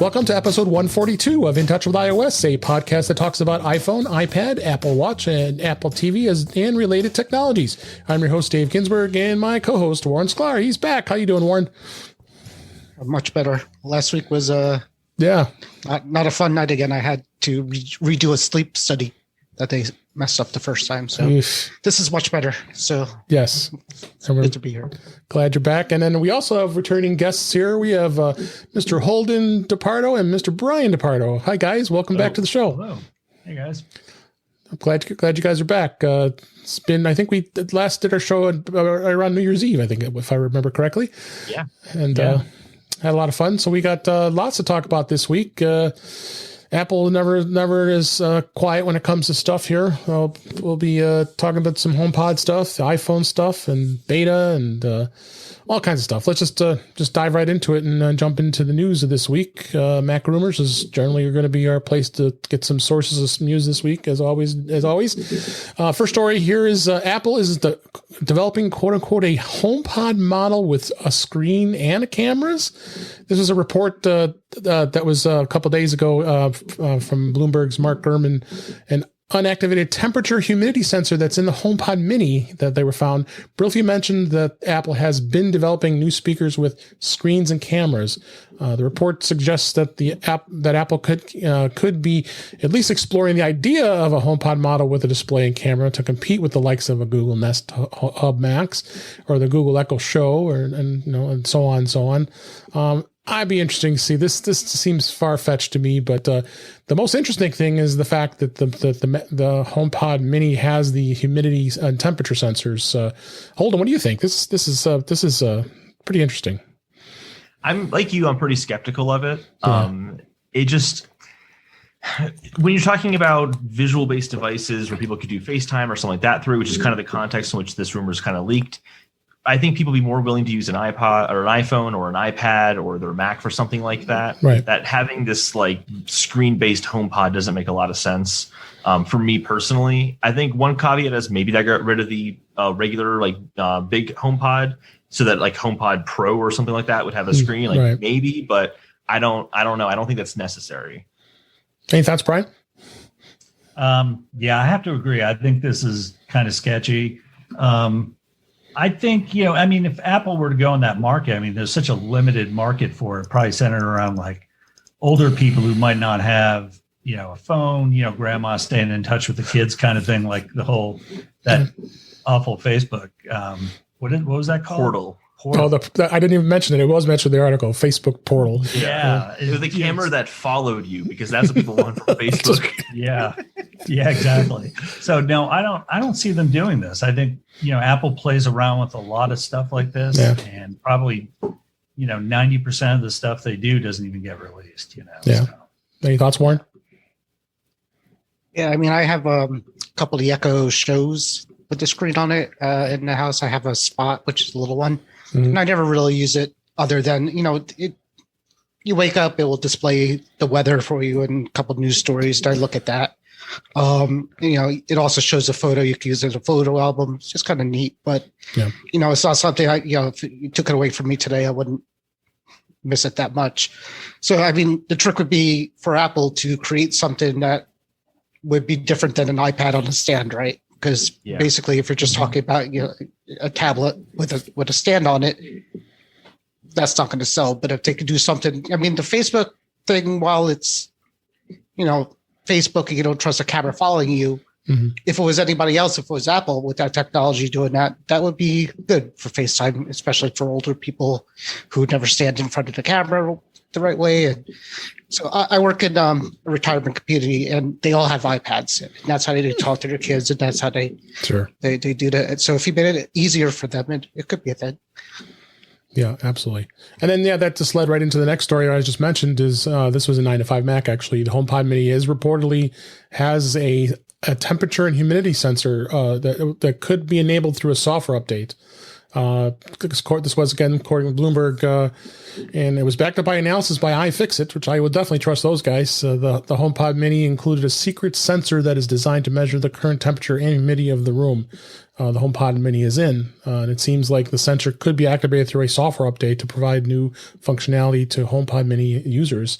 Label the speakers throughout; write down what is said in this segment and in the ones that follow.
Speaker 1: Welcome to episode 142 of In Touch with iOS, a podcast that talks about iPhone, iPad, Apple Watch, and Apple TV and related technologies. I'm your host, Dave Ginsburg, and my co-host, Warren Sklar. He's back. How you doing, Warren?
Speaker 2: Much better. Last week was not a fun night again. I had to redo a sleep study that they messed up the first time. So This is much better. So
Speaker 1: yes,
Speaker 2: good to be here.
Speaker 1: Glad you're back. And then we also have returning guests here. We have Mr. Holden Depardo and Mr. Brian Depardo. Hi, guys. Welcome back to the show.
Speaker 3: Hello. Hey, guys.
Speaker 1: I'm glad you guys are back. It's been, I think we last did our show around New Year's Eve, I think, if I remember correctly.
Speaker 3: Yeah.
Speaker 1: And had a lot of fun. So we got lots to talk about this week. Apple never is quiet when it comes to stuff here. We'll be talking about some HomePod stuff, the iPhone stuff, and beta, and all kinds of stuff. Let's just dive right into it and jump into the news of this week. Mac Rumors is generally going to be our place to get some sources of some news this week, as always. First story here is Apple is developing quote unquote a HomePod model with a screen and cameras. This was a report that was a couple days ago from Bloomberg's Mark Gurman. An unactivated temperature humidity sensor that's in the HomePod Mini that they were found. Briefly mentioned that Apple has been developing new speakers with screens and cameras. The report suggests that Apple could be at least exploring the idea of a HomePod model with a display and camera to compete with the likes of a Google Nest Hub Max or the Google Echo Show, and so on and so on. I'd be interesting to see this. This seems far-fetched to me, but the most interesting thing is the fact that the HomePod Mini has the humidity and temperature sensors. Holden, what do you think? This is pretty interesting.
Speaker 3: I'm like you. I'm pretty skeptical of it. It just, when you're talking about visual-based devices where people could do FaceTime or something like that through, which is kind of the context in which this rumor is kind of leaked. I think people would be more willing to use an iPod or an iPhone or an iPad or their Mac for something like that.
Speaker 1: Right. That
Speaker 3: having this like screen-based HomePod doesn't make a lot of sense for me personally. I think one caveat is maybe they got rid of the regular big HomePod so that like HomePod Pro or something like that would have a screen. Right. Maybe, but I don't know. I don't think that's necessary.
Speaker 1: Any thoughts, Brian?
Speaker 4: Yeah, I have to agree. I think this is kind of sketchy. I think, if Apple were to go in that market, there's such a limited market for it, probably centered around like older people who might not have, a phone, grandma staying in touch with the kids kind of thing, like that awful Facebook. What was that called?
Speaker 3: Portal.
Speaker 1: I didn't even mention it. It was mentioned in the article, Facebook Portal.
Speaker 3: Yeah. It was the camera that followed you because that's what people want from Facebook.
Speaker 4: Yeah, exactly. So no, I don't see them doing this. I think, Apple plays around with a lot of stuff like this and probably, 90% of the stuff they do doesn't even get released,
Speaker 1: Yeah. So. Any thoughts, Warren?
Speaker 2: Yeah. I have a couple of the Echo Shows with the screen on it in the house. I have a Spot, which is a little one. Mm-hmm. And I never really use it other than, you wake up, it will display the weather for you and a couple of news stories. I look at that. It also shows a photo. You can use it as a photo album. It's just kind of neat, but it's not something if you took it away from me today, I wouldn't miss it that much. So, the trick would be for Apple to create something that would be different than an iPad on a stand, right? Because basically, if you're just talking about a tablet with a stand on it, that's not going to sell. But if they could do something, the Facebook thing, while it's Facebook and you don't trust a camera following you, if it was anybody else, if it was Apple with that technology doing that, that would be good for FaceTime, especially for older people who never stand in front of the camera the right way. And so I work in a retirement community, and they all have iPads, and that's how they talk to their kids, and that's how they do that. So if you made it easier for them, it could be a thing.
Speaker 1: Yeah, absolutely. And then, that just led right into the next story I just mentioned is this was a 9 to 5 Mac, actually. The HomePod Mini reportedly has a temperature and humidity sensor that could be enabled through a software update. This was, again, according to Bloomberg, and it was backed up by analysis by iFixit, which I would definitely trust those guys. The HomePod Mini included a secret sensor that is designed to measure the current temperature and humidity of the room the HomePod Mini is in. And it seems like the sensor could be activated through a software update to provide new functionality to HomePod Mini users.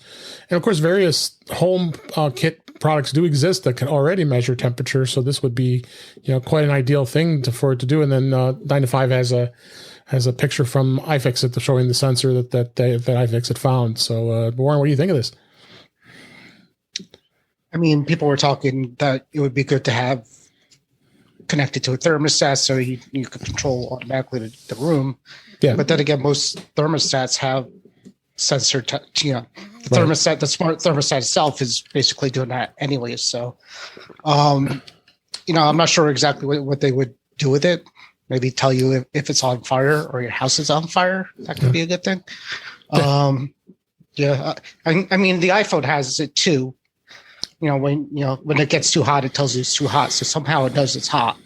Speaker 1: And of course, various home kit products do exist that can already measure temperature. So this would be, quite an ideal thing for it to do. And then 9 to 5 has a picture from iFixit showing the sensor that iFixit found. So Warren, what do you think of this?
Speaker 2: I mean, people were talking that it would be good to have connected to a thermostat so you could control automatically the room. Yeah. But then again, most thermostats have sensor thermostat, the smart thermostat itself is basically doing that anyway. So, I'm not sure exactly what they would do with it. Maybe tell you if it's on fire or your house is on fire. That could be a good thing. I mean, the iPhone has it too. When it gets too hot, it tells you it's too hot. So somehow it knows it's hot.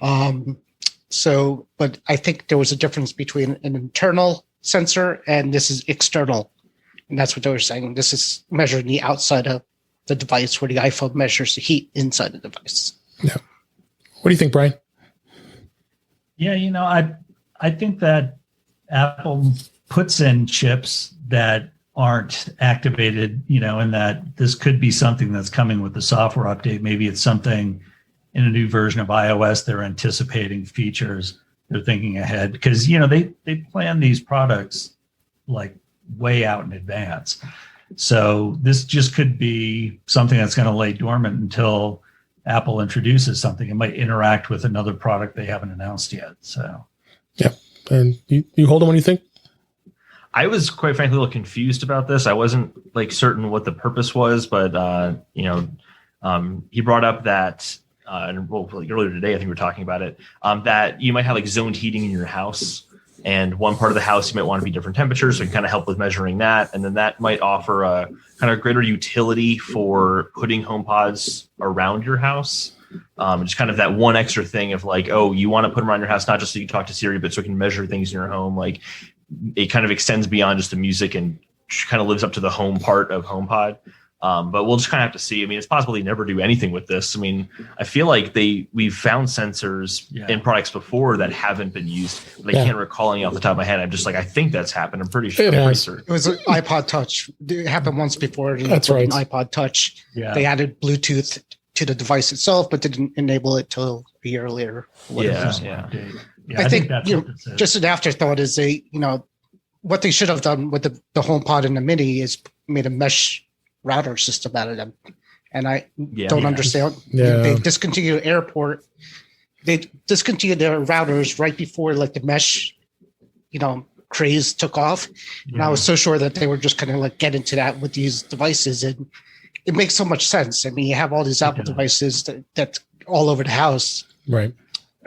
Speaker 2: But I think there was a difference between an internal sensor and this is external. And that's what they were saying. This is measuring the outside of the device, where the iPhone measures the heat inside the device.
Speaker 1: Yeah. What do you think, Brian?
Speaker 4: Yeah, I think that Apple puts in chips that aren't activated, and that this could be something that's coming with the software update. Maybe it's something in a new version of iOS. They're anticipating features. They're thinking ahead because, they plan these products like way out in advance. So this just could be something that's going to lay dormant until Apple introduces something. It might interact with another product they haven't announced yet. So, yeah.
Speaker 1: And you Holden, what do you think?
Speaker 3: I was quite frankly a little confused about this. I wasn't certain what the purpose was, but he brought up that earlier today, I think we were talking about it, that you might have zoned heating in your house, and one part of the house you might want to be different temperatures, so it can kind of help with measuring that, and then that might offer a kind of greater utility for putting HomePods around your house. Just kind of that one extra thing of you want to put them around your house, not just so you talk to Siri, but so it can measure things in your home. It kind of extends beyond just the music and kind of lives up to the home part of HomePod. But we'll just kind of have to see. I mean, it's possible they never do anything with this. I mean, I feel like we've found sensors in products before that haven't been used. But I can't recall any off the top of my head. I'm just I think that's happened. I'm pretty sure.
Speaker 2: It was an iPod Touch. It happened once before.
Speaker 1: That's right.
Speaker 2: An iPod Touch. Yeah. They added Bluetooth to the device itself, but didn't enable it till a year later. I think just an afterthought is what they should have done with the HomePod and the Mini is made a mesh router system out of them. And I don't understand. Yeah. They discontinued Airport. They discontinued their routers right before the mesh, craze took off. Yeah. And I was so sure that they were just going to get into that with these devices. And it makes so much sense. I mean, you have all these Apple devices that's all over the house.
Speaker 1: Right.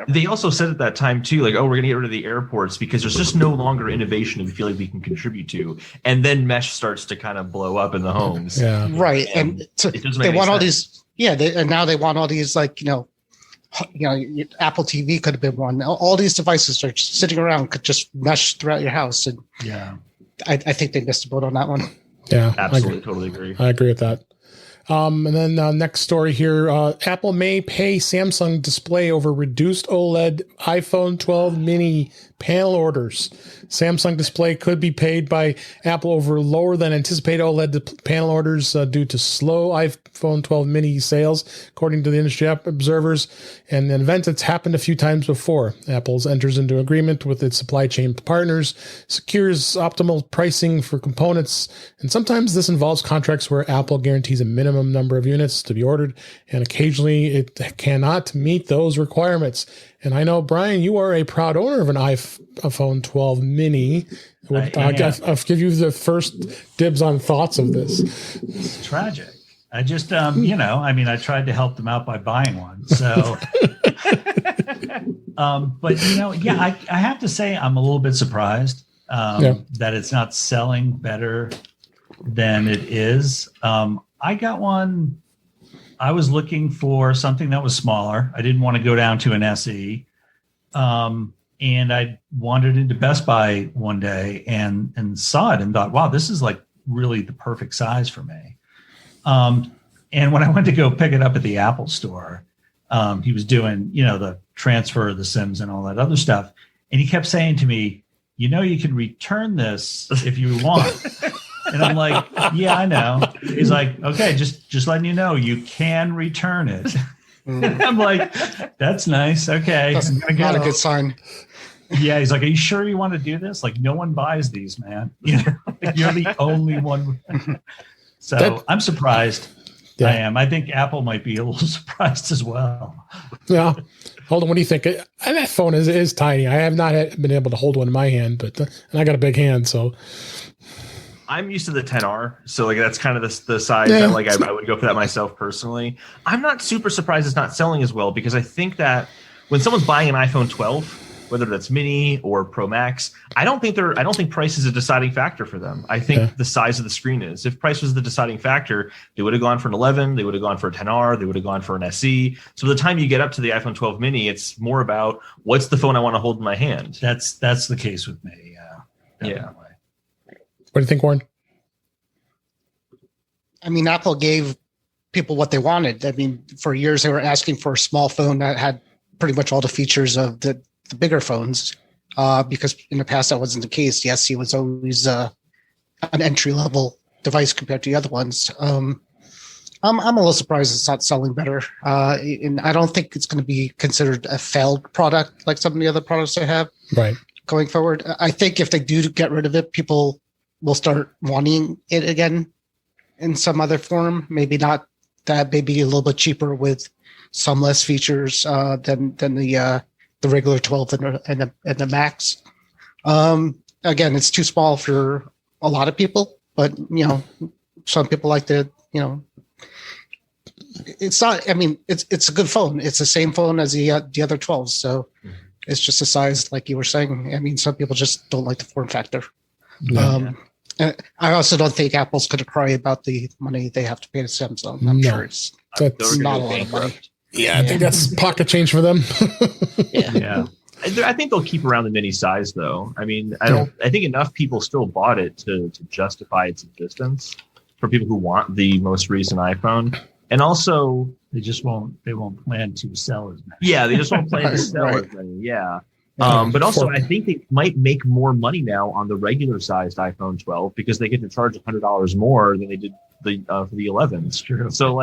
Speaker 3: They also said at that time too, we're going to get rid of the airports because there's just no longer innovation we feel like we can contribute to. And then mesh starts to kind of blow up in the homes.
Speaker 2: Yeah. Right. And so they want all these, and now they want all these Apple TV could have been one. All these devices are just sitting around, could just mesh throughout your house. And I think they missed the boat on that one.
Speaker 1: Yeah.
Speaker 3: Absolutely. Totally agree.
Speaker 1: I agree with that. And then next story here, Apple may pay Samsung Display over reduced OLED iPhone 12 mini panel orders. Samsung Display could be paid by Apple over lower than anticipated OLED panel orders due to slow iPhone 12 mini sales, according to the industry observers. And an event that's happened a few times before. Apple enters into agreement with its supply chain partners, secures optimal pricing for components, and sometimes this involves contracts where Apple guarantees a minimum number of units to be ordered, and occasionally it cannot meet those requirements. And I know, Brian, you are a proud owner of an iPhone 12 mini. I'll give you the first dibs on thoughts of this.
Speaker 4: It's tragic. I just, I tried to help them out by buying one. So, but I have to say I'm a little bit surprised that it's not selling better than it is. I got one. I was looking for something that was smaller. I didn't want to go down to an SE. And And I wandered into Best Buy one day and saw it and thought, wow, this is like really the perfect size for me. And when I went to go pick it up at the Apple store, he was doing, the transfer of the SIMs and all that other stuff. And he kept saying to me, you can return this if you want. And I'm like, yeah, I know. He's like, okay, just letting you know, you can return it. And I'm like, that's nice. Okay.
Speaker 2: That's not a good sign.
Speaker 4: Yeah. He's like, are you sure you want to do this? Like, no one buys these, man. You're the only one. So I'm surprised. Yeah. I am. I think Apple might be a little surprised as well.
Speaker 1: Yeah. Holden, what do you think? That phone is tiny. I have not been able to hold one in my hand, and I got a big hand, so.
Speaker 3: I'm used to the 10R, so like that's kind of the size that like I would go for that myself personally. I'm not super surprised it's not selling as well, because I think that when someone's buying an iPhone 12, whether that's mini or Pro Max, I don't think price is a deciding factor for them. I think the size of the screen is. If price was the deciding factor, they would have gone for an 11, they would have gone for a 10R, they would have gone for an SE. So by the time you get up to the iPhone 12 mini, it's more about what's the phone I want to hold in my hand.
Speaker 4: That's the case with me.
Speaker 3: Yeah.
Speaker 1: What do you think, Warren?
Speaker 2: I mean, Apple gave people what they wanted. I mean, for years they were asking for a small phone that had pretty much all the features of the bigger phones, because in the past that wasn't the case. The SE was always an entry-level device compared to the other ones. I'm a little surprised it's not selling better, and I don't think it's going to be considered a failed product like some of the other products they have going forward. I think if they do get rid of it, people will start wanting it again in some other form. Maybe not that, maybe a little bit cheaper with some less features than the regular 12 and the Max. Again, it's too small for a lot of people, but some people like to, it's not. I mean, it's a good phone. It's the same phone as the other 12s, so it's just a size, like you were saying. I mean, some people just don't like the form factor. I also don't think Apple's going to cry about the money they have to pay to Samsung. I'm sure that's not a lot of money.
Speaker 1: Yeah, I think that's pocket change for them.
Speaker 3: Yeah. I think they'll keep around the mini size, though. I mean, I think enough people still bought it to justify its existence for people who want the most recent iPhone, and also
Speaker 4: they won't plan to sell as many.
Speaker 3: Yeah, they just won't plan to sell as many. Yeah. But also, I think they might make more money now on the regular sized iPhone 12 because they get to charge $100 more than they did for the 11.
Speaker 4: That's true.
Speaker 3: So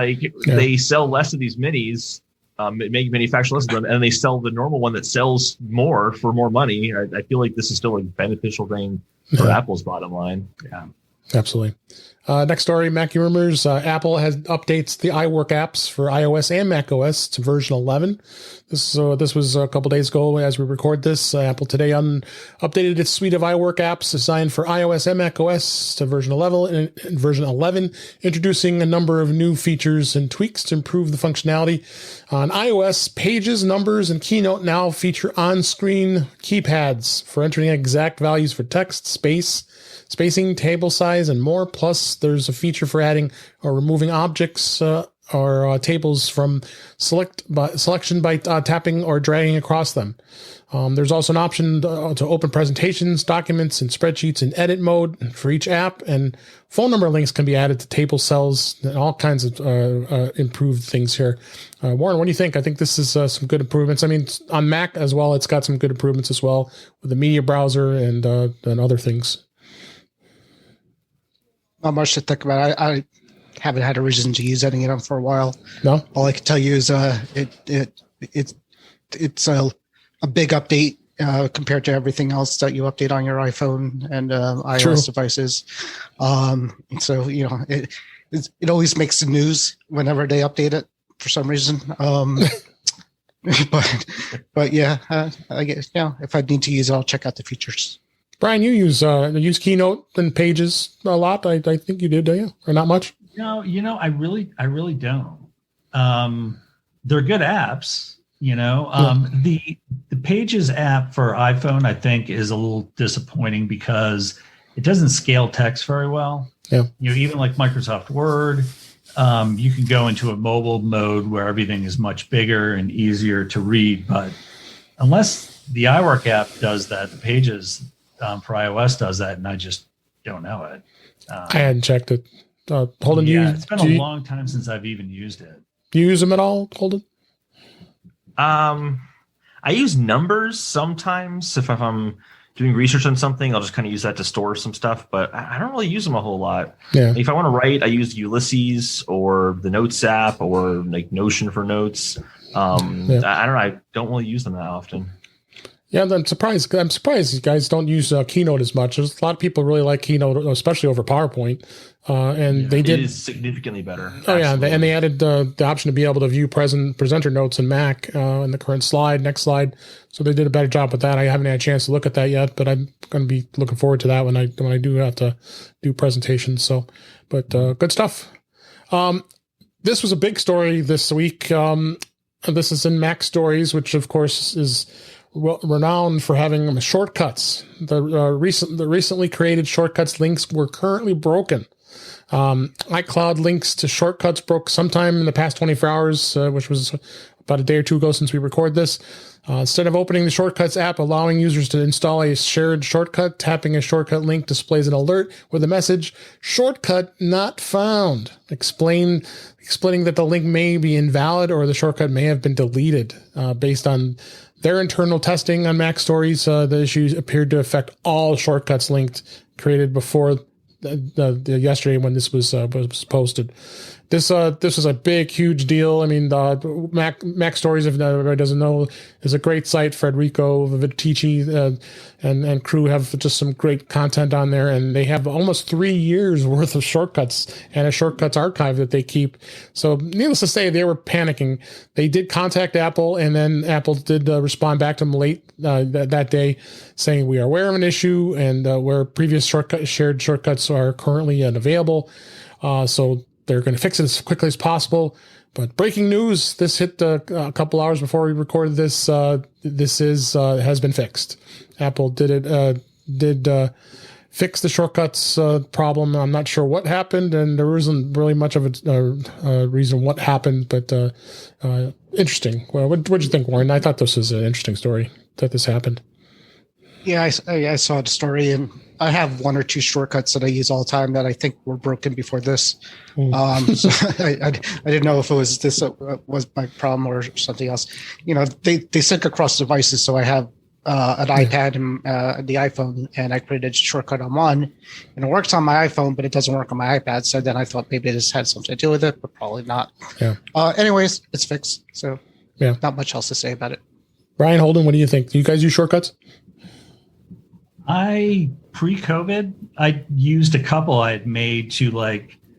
Speaker 3: they sell less of these minis, manufacture less of them, and they sell the normal one that sells more for more money. I feel like this is still a beneficial thing for Apple's bottom line.
Speaker 1: Yeah, absolutely. Next story, Mackie rumors. Apple has updates the iWork apps for iOS and macOS to version 11. This was a couple days ago as we record this. Apple today updated its suite of iWork apps designed for iOS and macOS to version 11, introducing a number of new features and tweaks to improve the functionality. On iOS, Pages, Numbers, and Keynote now feature on-screen keypads for entering exact values for text, spacing, table size, and more. Plus, there's a feature for adding or removing objects or tables from selection by tapping or dragging across them. There's also an option to open presentations, documents, and spreadsheets in edit mode for each app, and phone number links can be added to table cells and all kinds of improved things here. Warren, what do you think? I think this is some good improvements. I mean, on Mac as well, it's got some good improvements as well with the media browser and other things.
Speaker 2: Not much to think about. I haven't had a reason to use any of them for a while.
Speaker 1: No.
Speaker 2: All I can tell you is it's a big update compared to everything else that you update on your iPhone and iOS devices. So it always makes the news whenever they update it for some reason. But yeah, I guess if I need to use it, I'll check out the features.
Speaker 1: Brian, you use Keynote and Pages a lot. I think you did, do you? Or not much?
Speaker 4: No, I really don't. They're good apps, The Pages app for iPhone, I think, is a little disappointing because it doesn't scale text very well.
Speaker 1: Yeah.
Speaker 4: Even like Microsoft Word, you can go into a mobile mode where everything is much bigger and easier to read, but unless the iWork app does that. The Pages for iOS does that, and I just don't know it.
Speaker 1: I hadn't checked it. Holden,
Speaker 4: it's been a long time since I've even used it.
Speaker 1: Do you use them at all, Holden?
Speaker 3: I use numbers sometimes. If I'm doing research on something, I'll just kind of use that to store some stuff, but I don't really use them a whole lot.
Speaker 1: Yeah.
Speaker 3: If I want to write, I use Ulysses or the Notes app or like Notion for notes. I don't know. I don't really use them that often.
Speaker 1: Yeah, I'm surprised you guys don't use Keynote as much. There's a lot of people really like Keynote, especially over PowerPoint. They did.
Speaker 3: It is significantly better.
Speaker 1: Oh, yeah. And they added the option to be able to view presenter notes in Mac in the current slide, next slide. So they did a better job with that. I haven't had a chance to look at that yet, but I'm going to be looking forward to that when I do have to do presentations. So, but good stuff. This was a big story this week. This is in Mac Stories, which of course is renowned for having shortcuts. The recently created shortcuts links were currently broken. iCloud links to shortcuts broke sometime in the past 24 hours, which was about a day or two ago since we record this. Instead of opening the Shortcuts app, allowing users to install a shared shortcut, tapping a shortcut link displays an alert with a message, "Shortcut not found," explaining that the link may be invalid or the shortcut may have been deleted. Based on their internal testing on Mac Stories, the issues appeared to affect all shortcuts linked created before the yesterday when this was posted. This was a big, huge deal. I mean, Mac Stories, if everybody doesn't know, is a great site. Federico Vitici and crew have just some great content on there, and they have almost 3 years worth of shortcuts and a shortcuts archive that they keep. So, needless to say, they were panicking. They did contact Apple, and then Apple did respond back to them late that day, saying we are aware of an issue and where previous shared shortcuts are currently unavailable. So they're going to fix it as quickly as possible. But breaking news, this hit a couple hours before we recorded this. This has been fixed. Apple did fix the shortcuts problem. I'm not sure what happened, and there isn't really much of a reason what happened, but interesting. Well, what'd you think, Warren? I thought this was an interesting story that this happened.
Speaker 2: Yeah, I saw the story, and I have one or two shortcuts that I use all the time that I think were broken before this. So I didn't know if it was this was my problem or something else. You know, they sync across devices, so I have an iPad and the iPhone, and I created a shortcut on one, and it works on my iPhone, but it doesn't work on my iPad. So then I thought maybe this had something to do with it, but probably not.
Speaker 1: Yeah.
Speaker 2: Anyways, it's fixed, so
Speaker 1: yeah,
Speaker 2: not much else to say about it.
Speaker 1: Brian, Holden, what do you think? Do you guys use shortcuts?
Speaker 4: Pre-COVID, I used a couple I had made to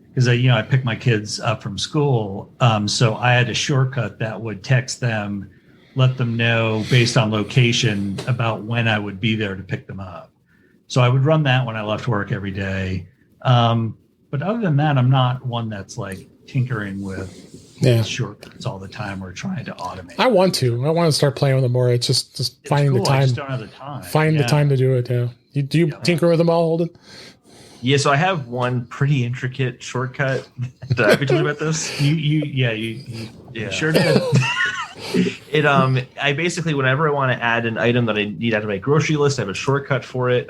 Speaker 4: because I picked my kids up from school. So I had a shortcut that would text them, let them know based on location about when I would be there to pick them up. So I would run that when I left work every day. But other than that, I'm not one that's tinkering with shortcuts all the time or trying to automate.
Speaker 1: I want to start playing with them more. It's just finding the time.
Speaker 4: I just don't have the time.
Speaker 1: Find the time to do it. Yeah. Do you tinker with them all, Holden?
Speaker 3: Yeah, so I have one pretty intricate shortcut. Did I ever tell you about this?
Speaker 4: You sure did.
Speaker 3: I basically, whenever I want to add an item that I need out of my grocery list, I have a shortcut for it.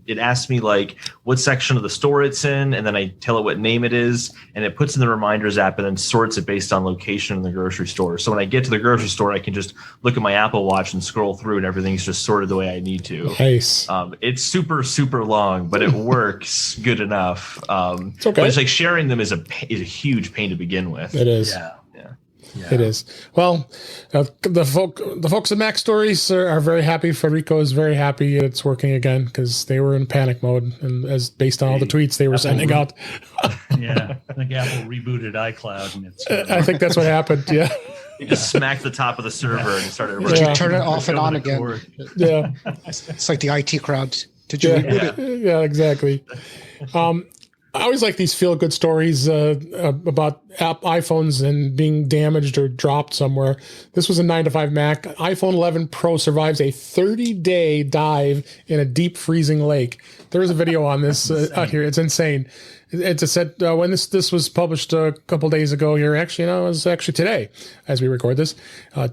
Speaker 3: It asks me what section of the store it's in, and then I tell it what name it is, and it puts in the reminders app and then sorts it based on location in the grocery store. So when I get to the grocery store, I can just look at my Apple Watch and scroll through, and everything's just sorted the way I need to.
Speaker 1: Nice.
Speaker 3: It's super, super long, but it works good enough.
Speaker 1: It's okay.
Speaker 3: But it's sharing them is a huge pain to begin with.
Speaker 1: It is.
Speaker 4: Yeah.
Speaker 1: It is. Well, the folks at Mac Stories are very happy. Federico is very happy it's working again because they were in panic mode, and as based on all the tweets they were sending out.
Speaker 4: Yeah, I think Apple rebooted iCloud, and it's.
Speaker 1: I think that's what happened. Yeah.
Speaker 3: You just smacked the top of the server and started.
Speaker 2: Did you turn it off and on again?
Speaker 1: Yeah.
Speaker 2: It's like the IT crowd. Did you reboot it?
Speaker 1: Yeah, exactly. I always like these feel-good stories about iPhones and being damaged or dropped somewhere. This was a 9to5 Mac. iPhone 11 Pro survives a 30-day dive in a deep freezing lake. There is a video on this out here. It's insane. It said when this was published a couple days ago here. Actually, it was actually today as we record this.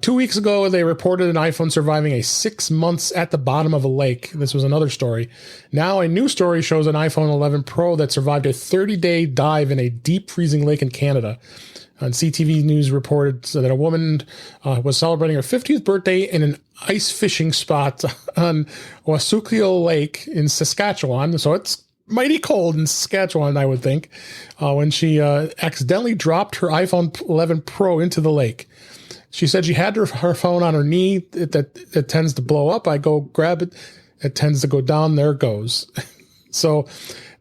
Speaker 1: 2 weeks ago, they reported an iPhone surviving a 6 months at the bottom of a lake. This was another story. Now, a new story shows an iPhone 11 Pro that survived a 30-day dive in a deep freezing lake in Canada. On CTV News reported that a woman was celebrating her 50th birthday in an ice fishing spot on Wasukiel Lake in Saskatchewan. So it's mighty cold in Saskatchewan, I would think, when she accidentally dropped her iPhone 11 Pro into the lake. She said she had her phone on her knee. It tends to blow up. I go grab it. It tends to go down. There it goes. So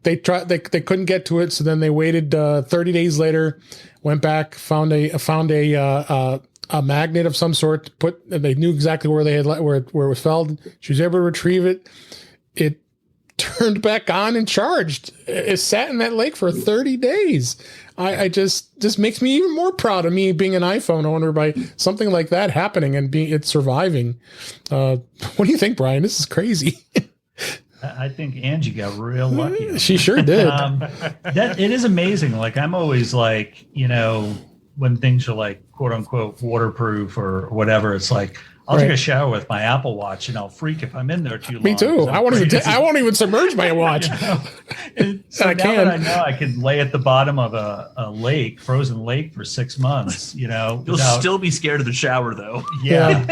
Speaker 1: they couldn't get to it. So then they waited 30 days later, went back, found a magnet of some sort. They knew exactly where where it was fell. She was able to retrieve it. It turned back on and charged. It sat in that lake for 30 days. I just makes me even more proud of me being an iPhone owner by something like that happening and it surviving. What do you think, Brian? This is crazy.
Speaker 4: I think Angie got real lucky.
Speaker 1: She sure did.
Speaker 4: That it is amazing. Like I'm always like, when things are like quote unquote waterproof or whatever, it's like I'll take a shower with my Apple Watch and I'll freak if I'm in there too long.
Speaker 1: Me too. I won't even submerge my watch.
Speaker 4: So now that I know I can lay at the bottom of a lake, frozen lake for 6 months,
Speaker 3: You'll still be scared of the shower though.
Speaker 4: Yeah.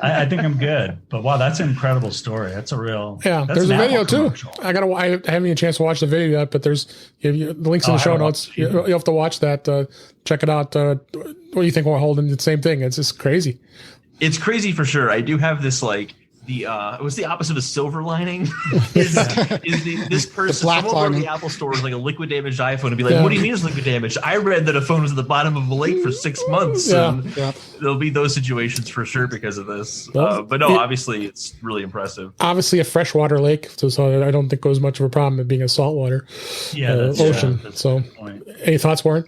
Speaker 4: I think I'm good. But wow, that's an incredible story. That's a real.
Speaker 1: Yeah. There's a video too. I haven't had a chance to watch the video yet, but there's the links in the show notes. You'll have to watch that. Check it out. What do you think, Holden? The same thing. It's just crazy.
Speaker 3: It's crazy for sure. I do have this what's the opposite of a silver lining? This person,
Speaker 2: black
Speaker 3: someone
Speaker 2: lining.
Speaker 3: in the Apple store is like a liquid damaged iPhone and be like, what do you mean it's liquid damaged? I read that a phone was at the bottom of a lake for 6 months. And there'll be those situations for sure because of this. But no, obviously it's really impressive.
Speaker 1: Obviously a freshwater lake, so I don't think goes much of a problem with being a saltwater ocean. So any thoughts, Warren?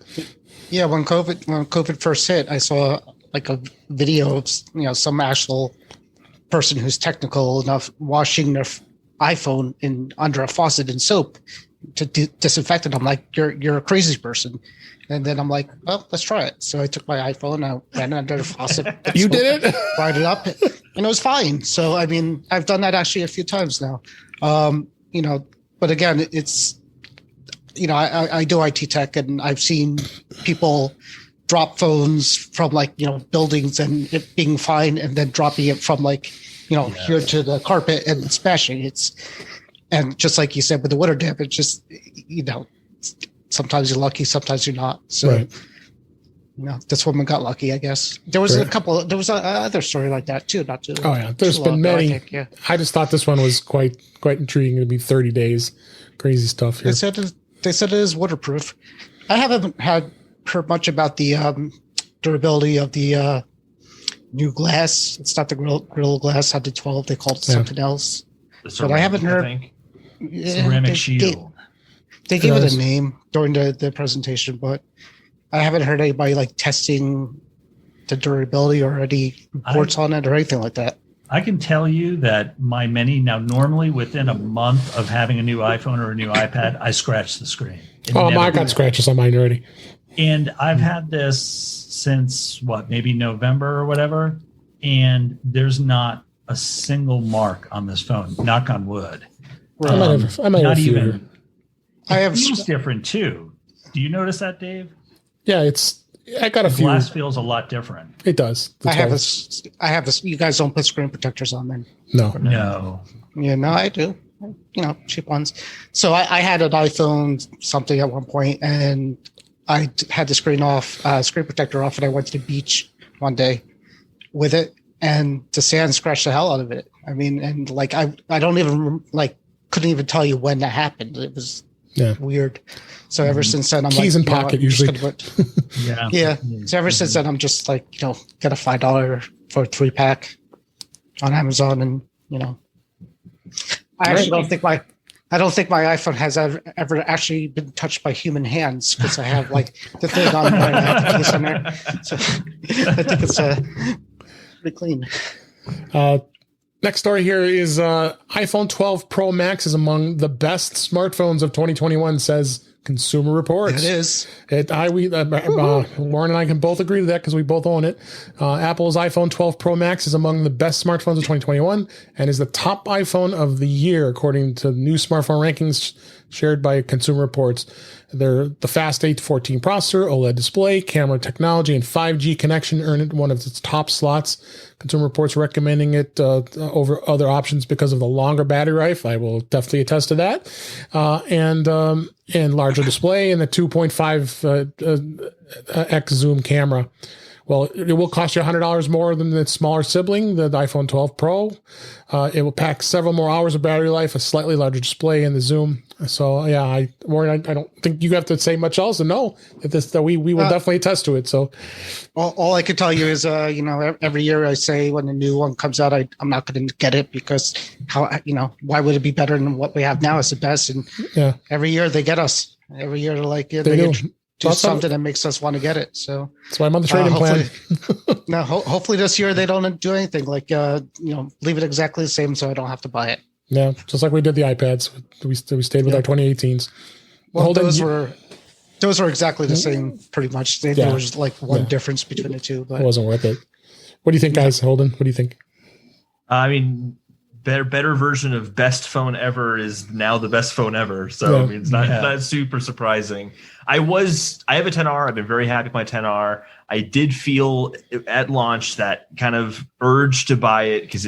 Speaker 2: Yeah, when COVID first hit, I saw like a video of some actual person who's technical enough washing their iPhone under a faucet in soap to disinfect it. I'm like, you're a crazy person. And then I'm like, well, let's try it. So I took my iPhone, I ran it under the faucet.
Speaker 1: You did it?
Speaker 2: Fried it up, and it was fine. So I mean, I've done that actually a few times now. But again, it's I do IT tech, and I've seen people drop phones from buildings and it being fine, and then dropping it from here to the carpet and smashing. And just like you said with the water damage, just sometimes you're lucky, sometimes you're not. So this woman got lucky, I guess. There was another story like that too. Not too.
Speaker 1: Oh yeah, there's been many. I just thought this one was quite intriguing. To be 30 days, crazy stuff here.
Speaker 2: They said it is waterproof. I haven't heard much about the durability of the new glass. It's not the grill glass out of 12. They called it something else. But I haven't heard.
Speaker 4: Ceramic shield.
Speaker 2: They gave it a name during the presentation, but I haven't heard anybody testing the durability or any reports on it or anything like that.
Speaker 4: I can tell you that my normally within a month of having a new iPhone or a new iPad, I scratch the screen.
Speaker 1: I got scratches on mine already.
Speaker 4: And I've had this since maybe November or whatever. And there's not a single mark on this phone. Knock on wood.
Speaker 1: I might have even.
Speaker 2: It
Speaker 4: feels different too. Do you notice that, Dave?
Speaker 1: Yeah, I got a few.
Speaker 4: Glass feels a lot different.
Speaker 1: It does.
Speaker 2: I have this. You guys don't put screen protectors on them?
Speaker 4: No.
Speaker 2: Yeah, no, I do. Cheap ones. So I had an iPhone something at one point, and I had the screen protector off, and I went to the beach one day with it, and the sand scratched the hell out of it. I mean, and I don't even couldn't even tell you when that happened. It was weird. So ever since then, I'm
Speaker 1: keys in pocket usually.
Speaker 2: Yeah. So ever since then, I'm just get a $5 for a 3-pack on Amazon, and I actually don't think my iPhone has ever actually been touched by human hands, because I have the thing on there and I have the case on there. So I think it's pretty clean.
Speaker 1: Next story here is iPhone 12 Pro Max is among the best smartphones of 2021, says Consumer Reports.
Speaker 2: It is.
Speaker 1: Warren and I can both agree to that because we both own it. Apple's iPhone 12 Pro Max is among the best smartphones of 2021 and is the top iPhone of the year, according to new smartphone rankings shared by Consumer Reports. They're the fast 8 to 14 processor, OLED display, camera technology, and 5G connection earned it one of its top slots. Consumer Reports recommending it over other options because of the longer battery life. I will definitely attest to that. And larger display and the 2.5 x zoom camera. Well, it will cost you $100 more than its smaller sibling, the iPhone 12 Pro. It will pack several more hours of battery life, a slightly larger display, and the zoom. So, yeah, I don't think you have to say much else to know that we will definitely attest to it. So,
Speaker 2: all I could tell you is, every year I say when a new one comes out, I'm not going to get it because why would it be better than what we have now? It's the best, and every year they get us. Every year they're like, they do something that makes us want to get it. So
Speaker 1: that's why I'm on the trading plan.
Speaker 2: Now, hopefully this year they don't do anything like, leave it exactly the same so I don't have to buy it.
Speaker 1: Yeah, just like we did the iPads. We stayed with our 2018s.
Speaker 2: Well, those were exactly the same, pretty much. There was like one difference between the two, but
Speaker 1: it wasn't worth it. What do you think, guys? Holden, what do you think?
Speaker 3: I mean, better version of best phone ever is now the best phone ever. So I mean, it's not super surprising. I have a 10R. I've been very happy with my 10R. I did feel at launch that kind of urge to buy it because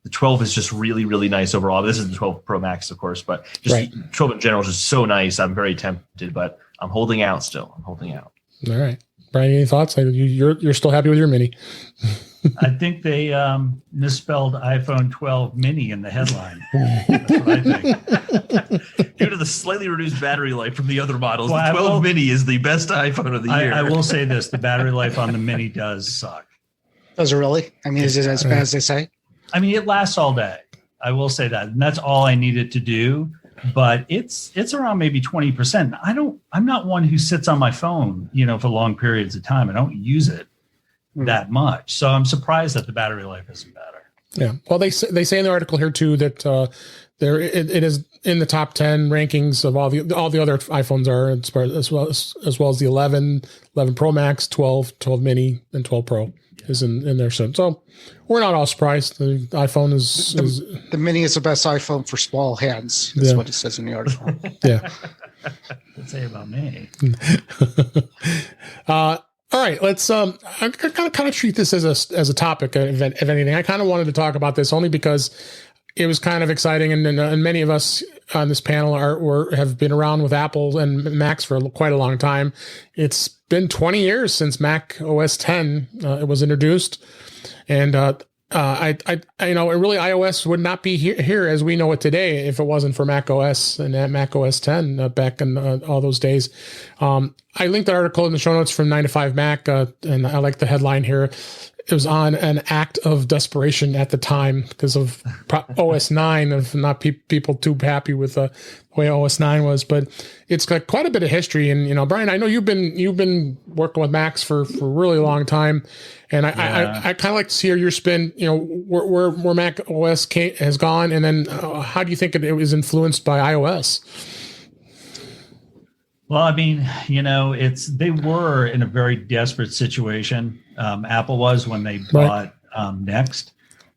Speaker 3: the 12 is just really, really nice overall. This is the 12 Pro Max, of course, but just 12 in general is just so nice. I'm very tempted, but I'm holding out still. I'm holding out.
Speaker 1: All right. Brian, any thoughts? You're still happy with your Mini?
Speaker 4: I think they misspelled iPhone 12 mini in the headline. That's what I think.
Speaker 3: Due to the slightly reduced battery life from the other models, the 12 mini is the best iPhone of the year.
Speaker 4: I will say this. The battery life on the mini does suck.
Speaker 2: Does it really? I mean, is it as bad as they say?
Speaker 4: I mean, it lasts all day. I will say that. And that's all I needed to do. But it's around maybe 20%. I'm not one who sits on my phone, for long periods of time. I don't use it that much. So I'm surprised that the battery life isn't better. Yeah.
Speaker 1: Well, they say in the article here too that it is in the top 10 rankings of all the other iPhones are as well as the 11 Pro Max, 12 mini, and 12 Pro is in there. So we're not all surprised. The iPhone is
Speaker 2: the mini is the best iPhone for small hands. That's what it says in the article.
Speaker 1: Yeah.
Speaker 4: Let's say about me.
Speaker 1: All right, let's I kind of treat this as a topic if anything. I kind of wanted to talk about this only because it was kind of exciting, and many of us on this panel have been around with Apple and Macs for quite a long time. It's been 20 years since Mac OS 10 it was introduced, and I really iOS would not be here as we know it today if it wasn't for Mac OS and Mac OS 10 back in all those days. I linked the article in the show notes from 9 to 5 Mac, and I like the headline here. It was on an act of desperation at the time because of OS 9, of not people too happy with the way OS 9 was. But it's got quite a bit of history. And, Brian, I know you've been working with Macs for a really long time. And I kind of like to see your spin, where Mac OS has gone. And then how do you think it was influenced by iOS?
Speaker 4: Well, I mean, they were in a very desperate situation. Apple was when they bought Next.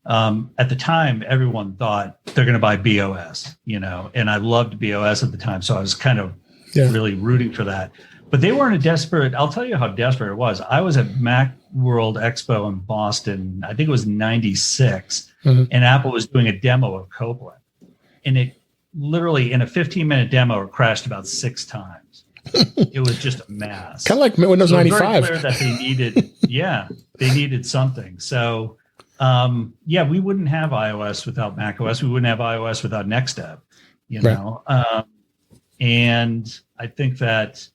Speaker 4: At the time, everyone thought they're going to buy BOS, and I loved BOS at the time. So I was kind of really rooting for that. But they were in a desperate, I'll tell you how desperate it was. I was at Mac World Expo in Boston, I think it was 96, and Apple was doing a demo of Copeland. And it literally, in a 15-minute demo, it crashed about 6 times. It was just a mess.
Speaker 1: Kind of like Windows 95.
Speaker 4: Very clear that they needed something. So, we wouldn't have iOS without Mac OS. We wouldn't have iOS without NextStep, Right. And I think that,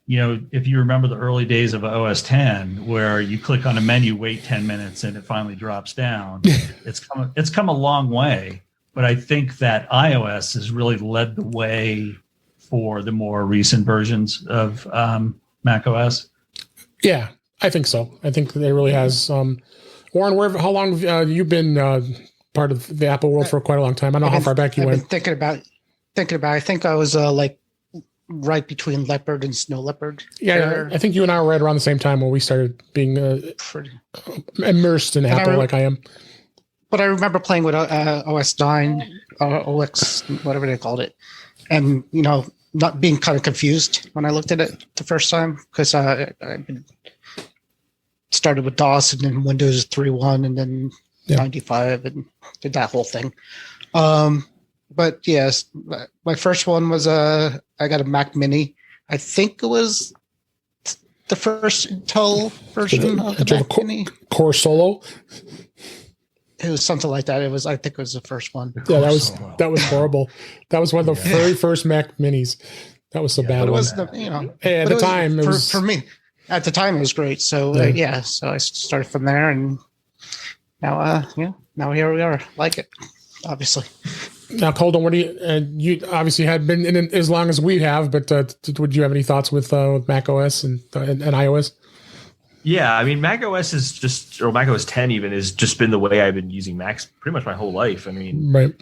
Speaker 4: if you remember the early days of OS 10, where you click on a menu, wait 10 minutes, and it finally drops down, it's come a long way. But I think that iOS has really led the way for the more recent versions of Mac OS.
Speaker 1: Yeah, I think so. I think it really has. Warren, how long have you been part of the Apple world for quite a long time? I don't know how far back you went.
Speaker 2: Thinking about. I think I was right between Leopard and Snow Leopard.
Speaker 1: Yeah, I think you and I were right around the same time when we started being
Speaker 2: Pretty.
Speaker 1: immersed in Apple, like I am.
Speaker 2: But I remember playing with OS 9, OX, whatever they called it, and not being kind of confused when I looked at it the first time, because I started with DOS and then Windows 3.1 and then 95 and did that whole thing. But yes, my first one was I got a Mac Mini. I think it was the first Intel version of the Mac Mini.
Speaker 1: Core Solo.
Speaker 2: It was something like that. I think it was the first one.
Speaker 1: Yeah, that was horrible. That was one of the very first Mac Minis. That was so bad.
Speaker 2: But it was
Speaker 1: at the time it was
Speaker 2: for me. At the time, it was great. So so I started from there, and now now here we are. Like it, obviously.
Speaker 1: Now, Holden, what do you obviously had been in as long as we have, but would you have any thoughts with Mac OS and iOS?
Speaker 3: Yeah, I mean, Mac OS is just, or Mac OS 10 even, has just been the way I've been using Macs pretty much my whole life. I mean,
Speaker 1: right.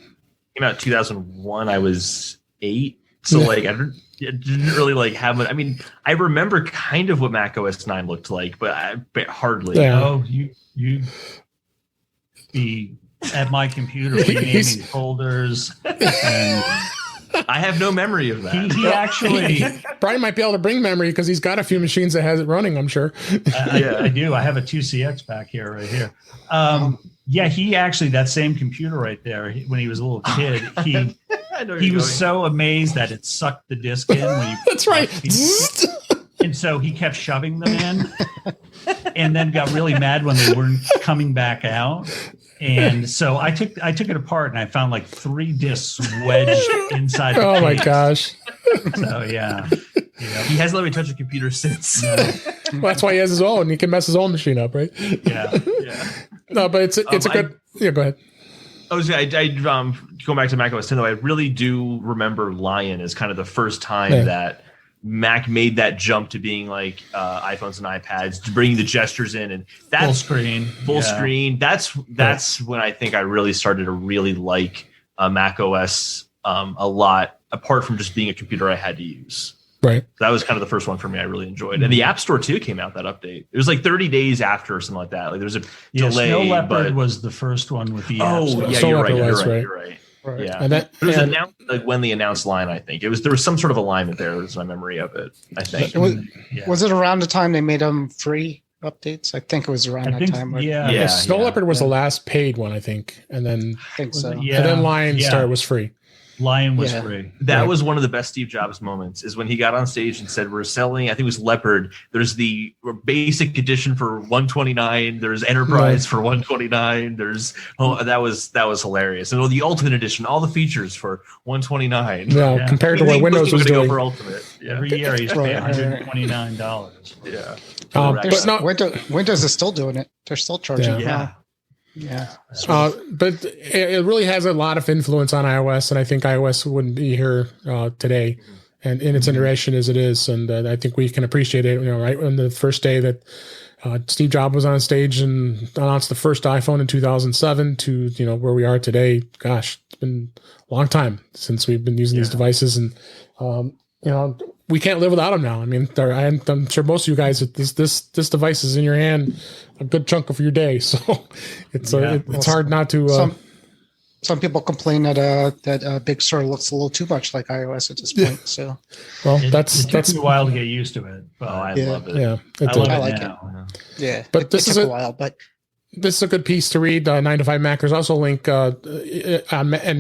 Speaker 3: Came out in 2001, I was 8. So like, I didn't really have much. I mean, I remember kind of what Mac OS 9 looked like, but hardly.
Speaker 4: Yeah. Oh, you be at my computer renaming folders, and
Speaker 3: I have no memory of that.
Speaker 4: He actually,
Speaker 1: Brian might be able to bring memory because he's got a few machines that has it running, I'm sure.
Speaker 4: I do. I have a 2CX back here, right here. He actually, that same computer right there, when he was a little kid, he was so amazed that it sucked the disc in. When you
Speaker 1: That's right.
Speaker 4: And so he kept shoving them in and then got really mad when they weren't coming back out. And so I took it apart and I found like 3 discs wedged inside the case.
Speaker 1: My gosh.
Speaker 4: So yeah.
Speaker 3: He hasn't let me touch a computer since.
Speaker 1: No. Well, that's why he has his own. He can mess his own machine up, right?
Speaker 4: Yeah.
Speaker 1: No, but it's a good. Go ahead.
Speaker 3: Going back to Mac OS 10 though, I really do remember Lion as kind of the first time that Mac made that jump to being like iPhones and iPads, to bringing the gestures in, and that's full screen. That's when I think I really started to really like Mac OS a lot, apart from just being a computer I had to use.
Speaker 1: Right.
Speaker 3: That was kind of the first one for me I really enjoyed. And the App Store too came out, that update. It was like 30 days after or something like that. Like there was a delay.
Speaker 4: Snow Leopard was the first one with the App Store.
Speaker 3: Yeah, you're right. Right. Yeah.
Speaker 1: And that,
Speaker 3: it was announced like when they announced Line, I think. There was some sort of alignment there. That's my memory of it, I think.
Speaker 2: Was it around the time they made them free updates? I think it was around that time.
Speaker 1: Snow Leopard was the last paid one, I think. And then
Speaker 2: I think so.
Speaker 1: And then Lion was free.
Speaker 4: Lion was free.
Speaker 3: That was one of the best Steve Jobs moments, is when he got on stage and said, we're selling, I think it was Leopard. There's the basic edition for $129. There's Enterprise for $129. There's that was hilarious. And the Ultimate Edition, all the features for $129.
Speaker 1: Yeah, compared to what Windows was doing.
Speaker 3: Go for Ultimate. Yeah.
Speaker 4: Every year he's paying $129.
Speaker 3: Yeah.
Speaker 2: But no, Windows is still doing it. They're still charging.
Speaker 1: Yeah. But it really has a lot of influence on iOS, and I think iOS wouldn't be here today and in its iteration as it is. And I think we can appreciate it, right on the first day that Steve Jobs was on stage and announced the first iPhone in 2007 to, where we are today. Gosh, it's been a long time since we've been using these devices, and, we can't live without them now. I mean, I'm sure most of you guys, this device is in your hand a good chunk of your day, so it's hard not to.
Speaker 2: Some people complain that Big Sur looks a little too much like iOS at this point. So,
Speaker 4: it took me a while to get used to it. But
Speaker 3: I love it.
Speaker 1: Yeah,
Speaker 2: I like it. Yeah,
Speaker 1: but this is
Speaker 2: a while, but.
Speaker 1: This is a good piece to read. 9 to 5 Mac. There's also a link in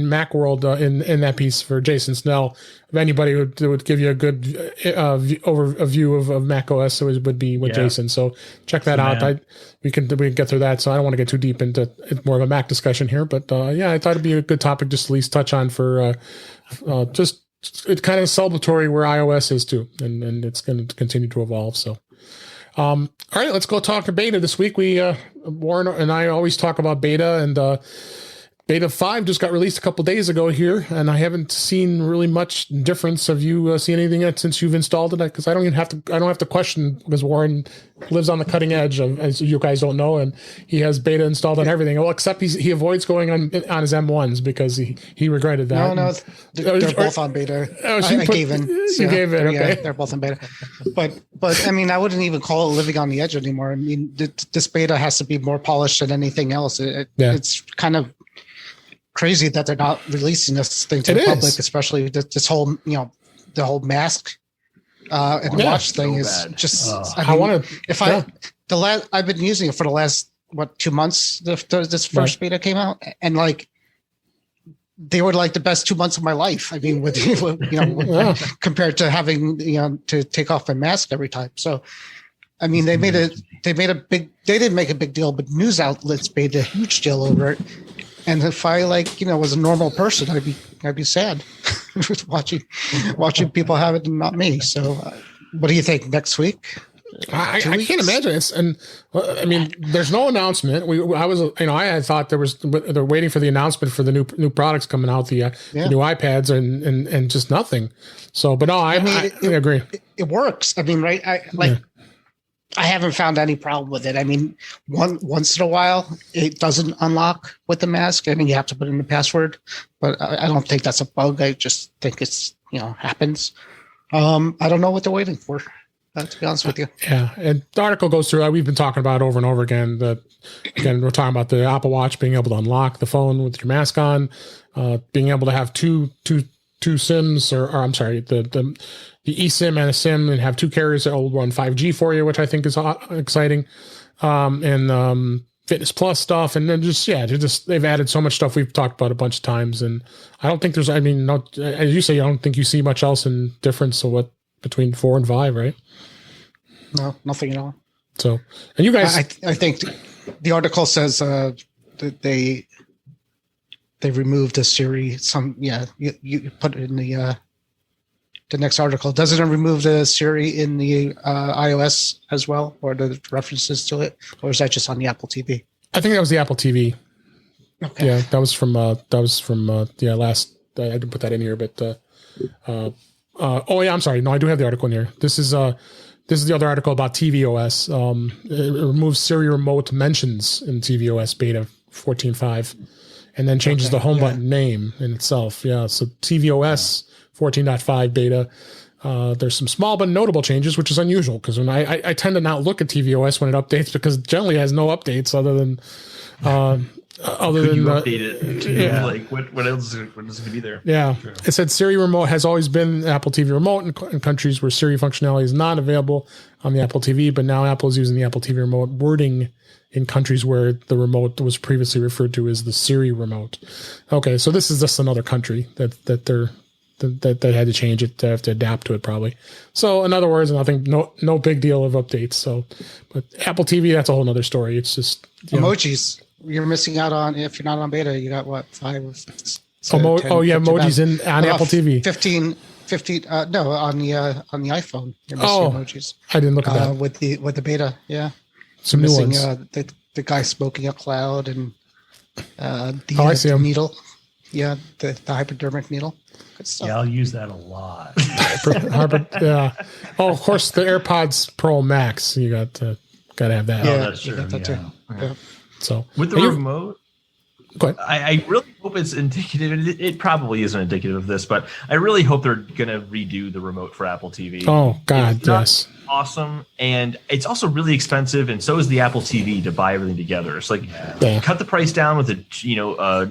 Speaker 1: Macworld in that piece for Jason Snell. If anybody would give you a good view of Mac OS, it would be with Jason. So check that out. We can get through that. So I don't want to get too deep into more of a Mac discussion here, but I thought it'd be a good topic just to at least touch on for just it's kind of celebratory where iOS is too, and it's going to continue to evolve. So. All right, let's go talk to beta this week. We Warren and I always talk about beta, and Beta 5 just got released a couple days ago here, and I haven't seen really much difference. Have you seen anything yet since you've installed it? Because I don't have to question, because Warren lives on the cutting edge of, as you guys don't know, and he has beta installed on everything. Well, except he avoids going on his M1s because he regretted that.
Speaker 2: No, they're both on beta. I gave in.
Speaker 1: You gave in. Okay,
Speaker 2: yeah, they're both on beta. But I mean, I wouldn't even call it living on the edge anymore. I mean, this beta has to be more polished than anything else. It's kind of crazy that they're not releasing this thing to the public, especially this whole, the whole mask and watch thing is just. I've been using it for the last 2 months. This first beta came out, and they were like the best 2 months of my life. I mean, with compared to having to take off my mask every time. So, I mean, they didn't make a big deal, but news outlets made a huge deal over it. And if I was a normal person, I'd be sad watching people have it and not me. So, what do you think next week?
Speaker 1: I can't imagine I mean, there's no announcement. I had thought they're waiting for the announcement for the new products coming out, the new iPads and just nothing. So, but no, I agree.
Speaker 2: It works. I mean, right? I haven't found any problem with it. I mean, once in a while, it doesn't unlock with the mask. I mean, you have to put in the password, but I don't think that's a bug. I just think it's, happens. I don't know what they're waiting for, to be honest with you.
Speaker 1: Yeah. And the article goes through, we've been talking about it over and over again, again, we're talking about the Apple Watch being able to unlock the phone with your mask on, being able to have two SIMs, or I'm sorry, the eSIM and a SIM, and have two carriers that will run 5G for you, which I think is exciting. And Fitness Plus stuff, and then they've added so much stuff we've talked about a bunch of times, and I don't think there's, as you say, I don't think you see much else in difference between 4 and 5, right?
Speaker 2: No, nothing at all.
Speaker 1: So, and you guys,
Speaker 2: I think the article says that they removed the Siri. You put it in the next article. Doesn't it remove the Siri in the iOS as well, or the references to it, or is that just on the Apple TV?
Speaker 1: I think that was the Apple TV.
Speaker 2: Okay.
Speaker 1: Yeah, that was from last. I didn't put that in here, but I'm sorry. No, I do have the article in here. This is the other article about tvOS. It removes Siri remote mentions in tvOS beta 14.5, and then changes the home button name in itself. Yeah, so tvOS 14.5 beta. There's some small but notable changes, which is unusual, because when I tend to not look at tvOS when it updates, because it generally has no updates other than
Speaker 3: update it. What else is going to be there?
Speaker 1: Yeah. True. It said Siri remote has always been Apple TV remote in countries where Siri functionality is not available on the Apple TV, but now Apple is using the Apple TV remote wording in countries where the remote was previously referred to as the Siri remote. Okay, so this is just another country that had to change it, to have to adapt to it probably. So in other words, nothing, no big deal of updates. So, but Apple TV, that's a whole nother story. It's just
Speaker 2: emojis. You're missing out on, if you're not on beta, you got what, 5 or 10,
Speaker 1: emojis on Apple TV.
Speaker 2: 15 no, on the iPhone. You're missing emojis.
Speaker 1: I didn't look at that.
Speaker 2: With the beta, yeah.
Speaker 1: Some new ones.
Speaker 2: The guy smoking a cloud and
Speaker 1: I see him.
Speaker 2: Needle. Yeah, the hypodermic needle. Good stuff.
Speaker 4: Yeah, I'll use that a lot.
Speaker 1: Yeah. Oh, of course, the AirPods Pro Max. You got to have that.
Speaker 2: Yeah,
Speaker 4: that's true.
Speaker 2: That too. Yeah.
Speaker 1: So
Speaker 3: with the remote,
Speaker 1: go ahead.
Speaker 3: I really hope it's indicative. It probably isn't indicative of this, but I really hope they're going to redo the remote for Apple TV.
Speaker 1: Oh God, yes.
Speaker 3: Awesome. And it's also really expensive, and so is the Apple TV to buy everything together. It's like cut the price down with a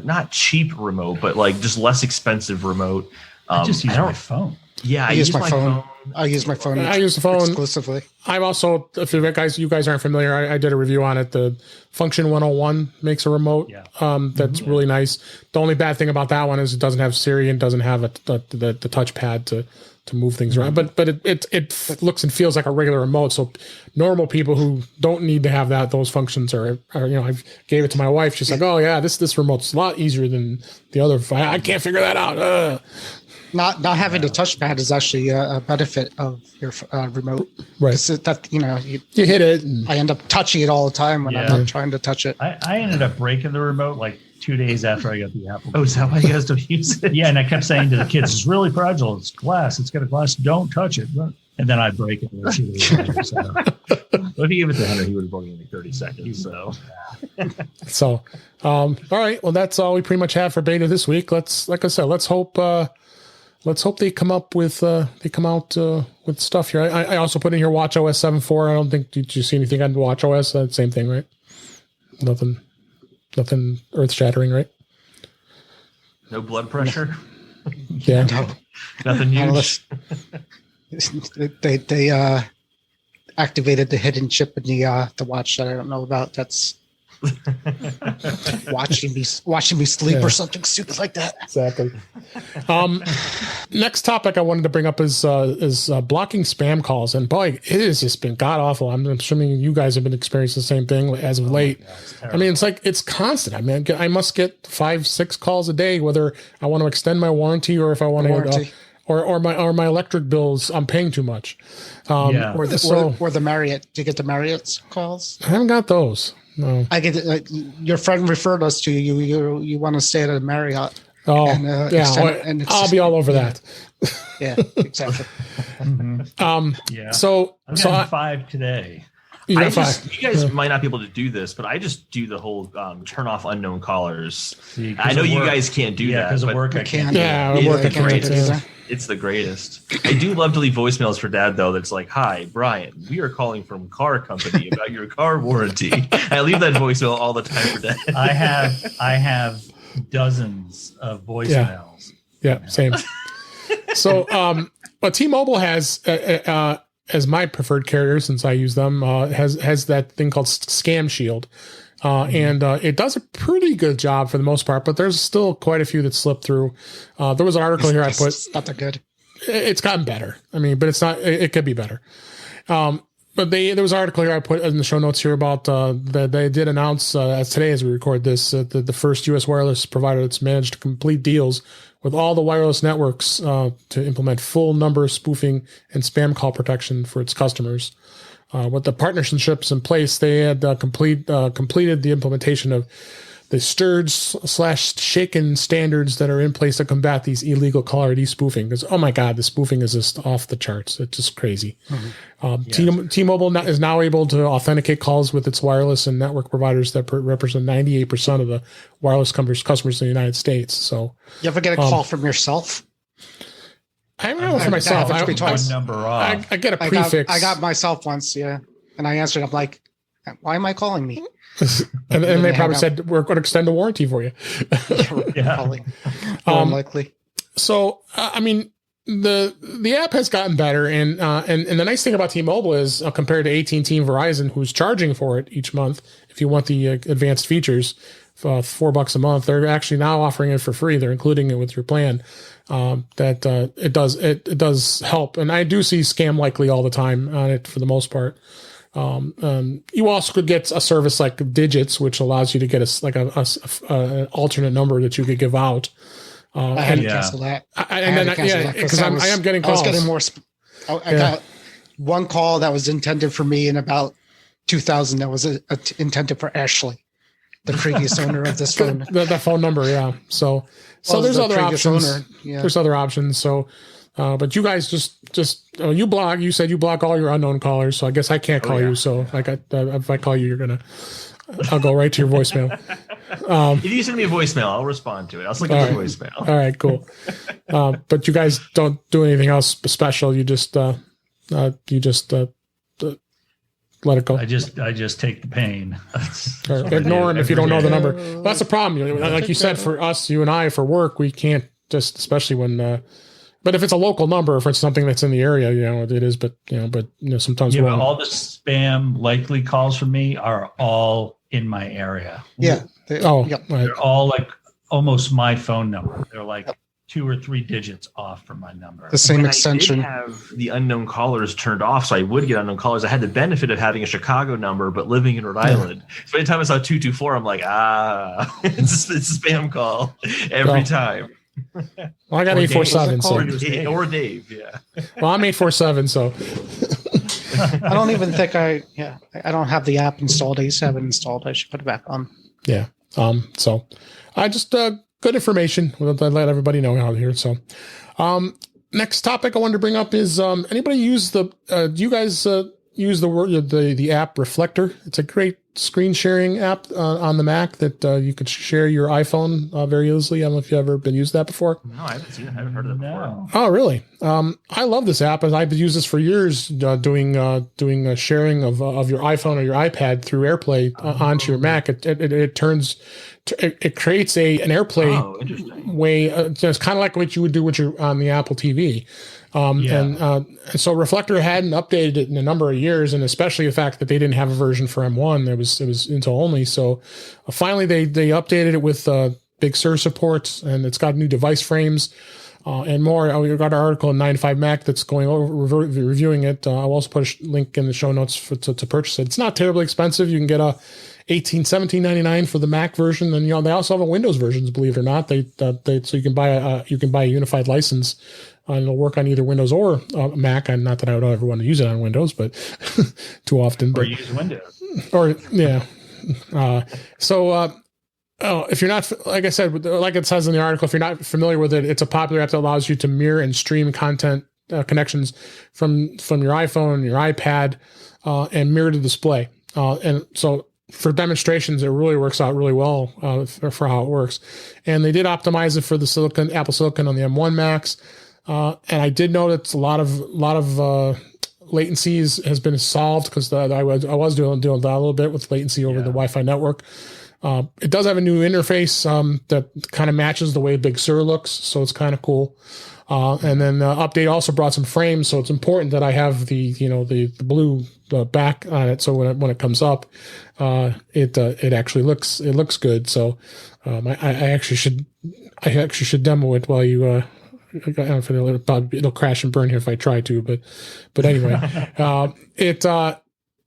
Speaker 3: not cheap remote, but like just less expensive remote.
Speaker 4: I just use my phone.
Speaker 3: Yeah,
Speaker 2: I use my phone. I use my phone.
Speaker 1: I use the phone
Speaker 2: exclusively.
Speaker 1: I'm also, if you guys aren't familiar, I did a review on it. The Function 101 makes a remote. That's really nice. The only bad thing about that one is it doesn't have Siri and doesn't have the touchpad to move things around. But it looks and feels like a regular remote. So normal people who don't need to have those functions are I gave it to my wife. She's like, oh yeah, this remote's a lot easier than the other. I can't figure that out.
Speaker 2: not having the touchpad is actually a benefit of your remote.
Speaker 1: Right.
Speaker 2: That you
Speaker 1: hit it. And,
Speaker 2: I end up touching it all the time when I'm not trying to touch it.
Speaker 4: I ended up breaking the remote like 2 days after I got the Apple.
Speaker 3: Oh, is that why you guys don't use it?
Speaker 4: Yeah, and I kept saying to the kids, "It's really fragile. It's glass. It's got a glass. Don't touch it." And then I break it.
Speaker 3: Well, if you gave it to Henry, he would have broken it in like 30 seconds. So,
Speaker 1: all right. Well, that's all we pretty much have for beta this week. Like I said, let's hope they come out with stuff here. I also put in here Watch OS 7.4. I don't think did you see anything on Watch OS? Same thing, right? Nothing earth shattering, right?
Speaker 3: no blood pressure.
Speaker 1: Yeah.
Speaker 2: No.
Speaker 3: Nothing huge.
Speaker 2: They activated the hidden chip in the watch that I don't know about. That's watching me sleep or something stupid like that.
Speaker 1: Exactly. Next topic I wanted to bring up is blocking spam calls, and boy, it has just been god awful. I'm assuming you guys have been experiencing the same thing as of late.
Speaker 4: God,
Speaker 1: I mean, it's constant. I mean, I must get 5-6 calls a day, whether I want to extend my warranty or if I want to. Or my electric bills, I'm paying too much.
Speaker 2: Or the Marriott. Do you get the Marriott's calls?
Speaker 1: I haven't got those. No.
Speaker 2: I get your friend referred us to you. You want to stay at a Marriott?
Speaker 1: Oh,
Speaker 2: and
Speaker 1: I'll be all over that.
Speaker 2: Yeah, exactly.
Speaker 4: Yeah.
Speaker 1: So
Speaker 4: I'm getting 5 today.
Speaker 3: You guys might not be able to do this, but I just do the whole turn off unknown callers. I know you guys can't do that.
Speaker 4: Because of work, I can't.
Speaker 1: Yeah, work I can't do that.
Speaker 3: It's the greatest. I do love to leave voicemails for Dad, though. That's like, "Hi, Brian. We are calling from car company about your car warranty." I leave that voicemail all the time for Dad.
Speaker 4: I have dozens of voicemails.
Speaker 1: Yeah, same. So, but T-Mobile has, as my preferred carrier, since I use them, has that thing called Scam Shield. And it does a pretty good job for the most part, but there's still quite a few that slip through. There was an article here I put.
Speaker 2: It's not that good.
Speaker 1: It's gotten better. I mean, but it's not. It could be better. But there was an article here I put in the show notes here about that they did announce as today as we record this the first U.S. wireless provider that's managed to complete deals with all the wireless networks to implement full number spoofing and spam call protection for its customers. With the partnerships in place, they had completed the implementation of the stirred/shaken standards that are in place to combat these illegal caller ID spoofing. Because, oh my God, the spoofing is just off the charts. It's just crazy. T-Mobile is now able to authenticate calls with its wireless and network providers that represent 98% of the wireless customers in the United States. So,
Speaker 2: you ever get a call from yourself?
Speaker 1: I don't know for myself.
Speaker 4: I
Speaker 1: get a prefix.
Speaker 2: I got myself once, yeah. And I answered, I'm like, why am I calling me?
Speaker 1: and they probably said, we're going to extend the warranty for you.
Speaker 2: Probably. Unlikely.
Speaker 1: So, I mean, the app has gotten better. And the nice thing about T-Mobile is compared to AT&T and Verizon, who's charging for it each month, if you want the advanced features, $4 a month, they're actually now offering it for free. They're including it with your plan. It does help, and I do see Scam Likely all the time on it for the most part. You also could get a service like Digits, which allows you to get an alternate number that you could give out.
Speaker 2: I had to cancel that.
Speaker 1: Because I am getting calls.
Speaker 2: I was getting more. I got one call that was intended for me and about 2,000 that was intended for Ashley, the previous owner of this phone.
Speaker 1: The phone number, yeah. So there's other options. There's other options. So, but you guys just you block. You said you block all your unknown callers. So I guess I can't call you. So if I call you, I'll go right to your voicemail.
Speaker 3: If you send me a voicemail, I'll respond to it. I'll look at the voicemail.
Speaker 1: All right, cool. But you guys don't do anything else special. You just let it go.
Speaker 4: I just take the pain.
Speaker 1: Ignore them if you don't know the number. Well, that's the problem. Like you said, for us, you and I, for work, we can't just, especially when. But if it's a local number, for something that's in the area, it is. But sometimes
Speaker 4: all the spam likely calls from me are all in my area.
Speaker 2: Yeah.
Speaker 1: Right.
Speaker 4: They're all like almost my phone number. They're like 2 or 3 digits off from my number.
Speaker 2: The same extension.
Speaker 3: I did have the unknown callers turned off, so I would get unknown callers. I had the benefit of having a Chicago number, but living in Rhode Island. So anytime I saw 224, I'm like, it's a spam call every time.
Speaker 1: Well, I got
Speaker 4: Or
Speaker 1: 847, so
Speaker 4: Dave.
Speaker 3: Or Dave, yeah.
Speaker 1: well, I'm 847, so
Speaker 2: I don't even think I don't have the app installed, A7 installed. I should put it back on.
Speaker 1: yeah. So I just good information. We'll let everybody know out here. So, next topic I wanted to bring up is anybody use the do you guys use the app Reflector? It's a great screen sharing app on the Mac that you could share your iPhone very easily. I don't know if you've ever been used that before.
Speaker 3: No, I haven't seen it. I haven't heard of it before.
Speaker 1: Oh, really? I love this app, and I've used this for years, doing a sharing of your iPhone or your iPad through AirPlay onto your Mac. It creates an AirPlay way. It's kind of like what you would do with your on the Apple TV. And so Reflector hadn't updated it in a number of years, and especially the fact that they didn't have a version for M1. It was Intel only. So finally they updated it with Big Sur support, and it's got new device frames and more. We got an article in 9to5Mac that's going over reviewing it. I'll also put a link in the show notes to purchase it. It's not terribly expensive. You can get a $17.99 for the Mac version, and they also have a Windows version, believe it or not. So you can buy a unified license. And it'll work on either Windows or Mac. And not that I would ever want to use it on Windows, but too often.
Speaker 3: Or use Windows.
Speaker 1: Or yeah. If you're not, like I said, like it says in the article, if you're not familiar with it, it's a popular app that allows you to mirror and stream content connections from your iPhone, your iPad, and mirror to display. And so for demonstrations, it really works out really well for how it works. And they did optimize it for the Apple Silicon on the M1 Max. And I did know that a lot of latencies has been solved because I was doing that a little bit with latency over the Wi-Fi network. It does have a new interface that kind of matches the way Big Sur looks, so it's kind of cool. And then the update also brought some frames, so it's important that I have the blue back on it, so when it comes up, it actually looks good. So I actually should demo it while you. I don't know if it'll crash and burn here if I try to, but anyway,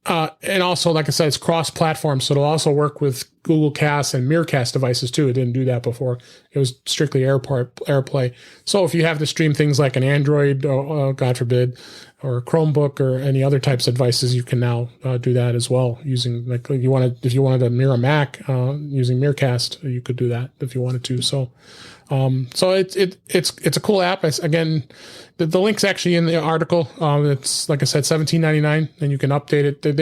Speaker 1: and also, like I said, it's cross-platform, so it'll also work with Google Cast and Miracast devices too. It didn't do that before. It was strictly AirPlay. So if you have to stream things like an Android, God forbid, or a Chromebook or any other types of devices, you can now do that as well using if you wanted to mirror a Mac using Miracast, you could do that if you wanted to. So it's a cool app. Again, the link's actually in the article. It's like I said, $17.99, and you can update it. They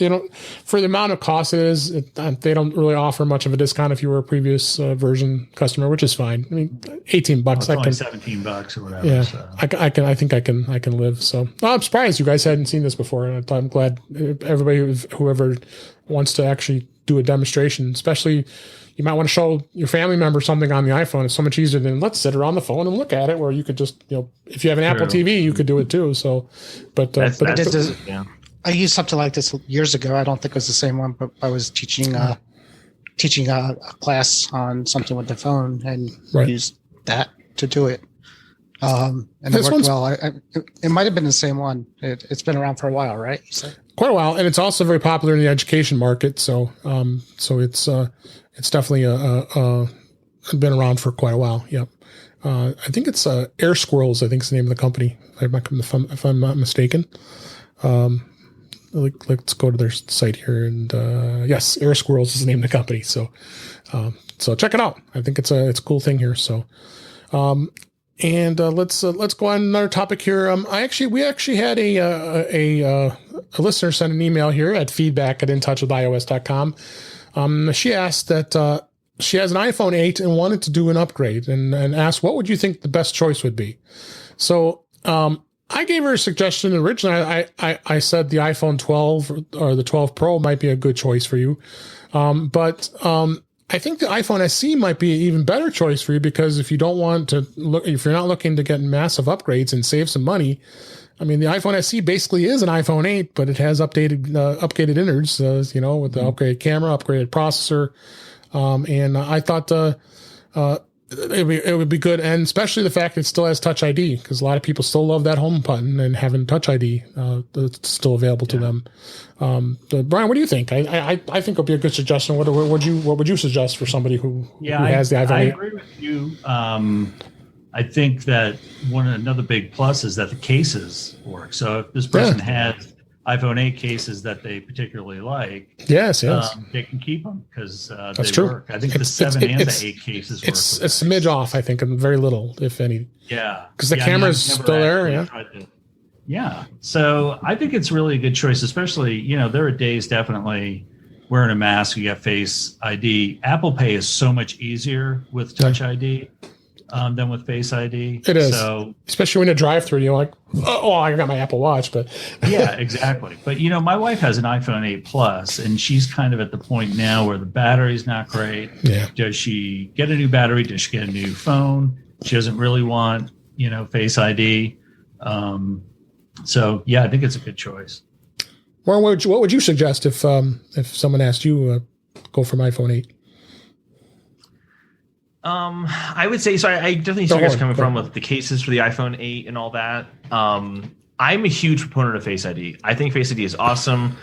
Speaker 1: don't, for the amount of cost it is. They don't really offer much of a discount if you were a previous version customer, which is fine. I mean, $18.
Speaker 4: Well, it's only $17 or whatever.
Speaker 1: Yeah,
Speaker 4: so.
Speaker 1: I think I can live. So I'm surprised you guys hadn't seen this before, and I'm glad everybody whoever wants to actually do a demonstration, especially. You might want to show your family member something on the iPhone. It's so much easier than let's sit around the phone and look at it. Where you could just, if you have an Apple TV, you could do it too. So,
Speaker 2: I used something like this years ago. I don't think it was the same one, but I was teaching a class on something with the phone and used that to do it. And it worked well. It might have been the same one. It's been around for a while, right? You said?
Speaker 1: Quite a while, and it's also very popular in the education market. So it's definitely been around for quite a while. Yep. I think it's Air Squirrels. I think is the name of the company. If I'm not mistaken. Let's go to their site here, and yes, Air Squirrels is the name of the company. So check it out. I think it's a cool thing here. So. Let's go on another topic here. We actually had a listener send an email here at feedback@intouchwithios.com. She asked that she has an iPhone 8 and wanted to do an upgrade and asked, what would you think the best choice would be? So I gave her a suggestion. Originally, I said the iPhone 12 or the 12 Pro might be a good choice for you. But I think the iPhone SE might be an even better choice for you because if you don't want to if you're not looking to get massive upgrades and save some money, I mean, the iPhone SE basically is an iPhone 8, but it has upgraded innards, with the upgraded camera, upgraded processor. And I thought it would be good, and especially the fact it still has Touch ID, because a lot of people still love that home button, and having Touch ID that's still available to them. Brian, what do you think? I think it'll be a good suggestion. What would you suggest for somebody who has the iPhone 8?
Speaker 4: I agree with you. I think that another big plus is that the cases work. So if this person has iPhone 8 cases that they particularly like,
Speaker 1: yes,
Speaker 4: they can keep them because
Speaker 1: that's
Speaker 4: they
Speaker 1: true.
Speaker 4: work. I think the 7 and the 8 cases work.
Speaker 1: It's a smidge off, I think, and very little, if any.
Speaker 4: Yeah,
Speaker 1: because the camera's still there.
Speaker 4: Yeah. So I think it's really a good choice, especially, there are days definitely wearing a mask, you got Face ID. Apple Pay is so much easier with Touch ID than with Face ID.
Speaker 1: It is.
Speaker 4: So,
Speaker 1: especially when you drive through, you're like, oh, I got my Apple Watch. But
Speaker 4: yeah, exactly. But, my wife has an iPhone 8 Plus, and she's kind of at the point now where the battery's not great.
Speaker 1: Yeah.
Speaker 4: Does she get a new battery? Does she get a new phone? She doesn't really want, Face ID. So, yeah, I think it's a good choice.
Speaker 1: Well, what would you suggest if someone asked you go from iPhone 8?
Speaker 3: I would say, so I definitely see where you're coming from with the cases for the iPhone 8 and all that. I'm a huge proponent of Face ID. I think Face ID is awesome.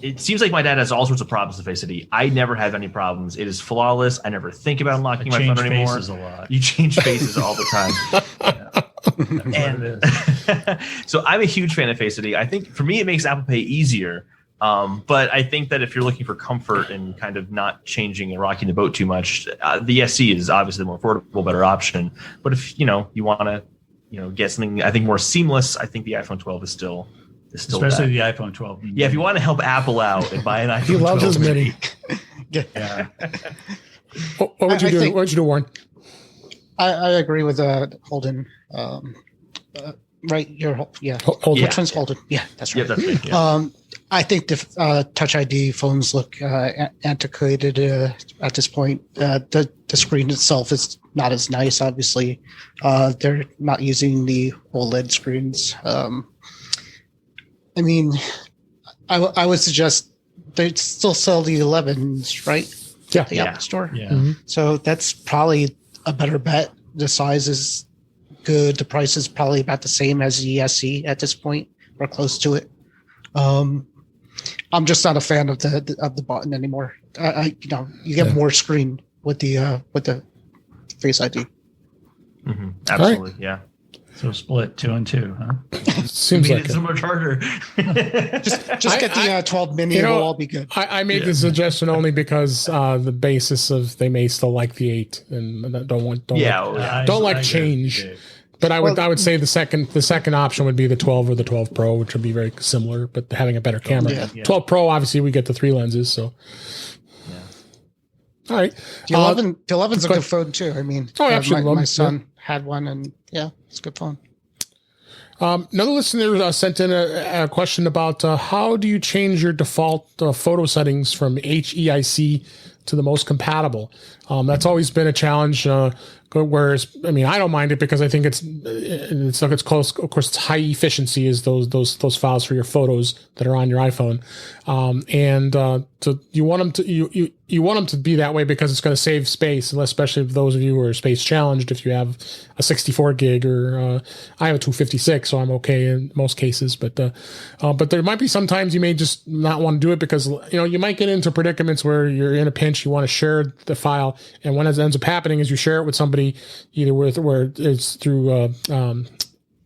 Speaker 3: It seems like my dad has all sorts of problems with Face ID. I never have any problems. It is flawless. I never think about unlocking my phone anymore.
Speaker 4: Faces a lot.
Speaker 3: You change faces all the time. And so I'm a huge fan of Face ID. I think for me, it makes Apple Pay easier. But I think that if you're looking for comfort and kind of not changing and rocking the boat too much, the SE is obviously the more affordable, better option. But if you want to, get something I think more seamless, I think the iPhone 12 is still
Speaker 4: especially the iPhone 12.
Speaker 3: Yeah, if you want to help Apple out and buy an iPhone 12,
Speaker 1: he loves his mini.
Speaker 4: Yeah.
Speaker 1: What would you do? What would you do, Warren?
Speaker 2: I agree with Holden. Right,
Speaker 1: Holden.
Speaker 2: Which one's Holden? Yeah, that's right.
Speaker 3: Yeah, that's right. Yeah.
Speaker 2: I think the Touch ID phones look antiquated at this point. The screen itself is not as nice. Obviously, they're not using the OLED screens. I mean, I would suggest they still sell the 11s, right?
Speaker 1: Yeah,
Speaker 2: at the Apple Store.
Speaker 4: Yeah.
Speaker 1: Mm-hmm.
Speaker 2: So that's probably a better bet. The size is good. The price is probably about the same as the SE at this point, or close to it. I'm just not a fan of the button anymore. You get more screen with the Face ID.
Speaker 3: Mm-hmm. Absolutely,
Speaker 1: right.
Speaker 3: Yeah.
Speaker 4: So split 2 and 2, huh?
Speaker 1: Seems like
Speaker 3: it's so much harder.
Speaker 2: just get the 12 mini. It'll all be good.
Speaker 1: I made the suggestion only because the basis of they may still like the 8 and don't like change. But I would say the second option would be the 12 or the 12 Pro, which would be very similar, but having a better camera.
Speaker 2: Yeah.
Speaker 1: 12 Pro, obviously, we get the 3 lenses. So, all right.
Speaker 2: The 11's a good phone too. I mean,
Speaker 1: absolutely.
Speaker 2: My son had one, and it's a good phone.
Speaker 1: Another listener sent in a question about how do you change your default photo settings from HEIC to the most compatible? That's always been a challenge. Whereas, I mean, I don't mind it because I think it's close. Of course, it's high efficiency is those files for your photos that are on your iPhone, so you want them to you want them to be that way because it's going to save space, especially for those of you who are space challenged. If you have a 64 gig or I have a 256, so I'm okay in most cases. But there might be sometimes you may just not want to do it because you might get into predicaments where you're in a pinch. You want to share the file, and what ends up happening is you share it with somebody either where it's through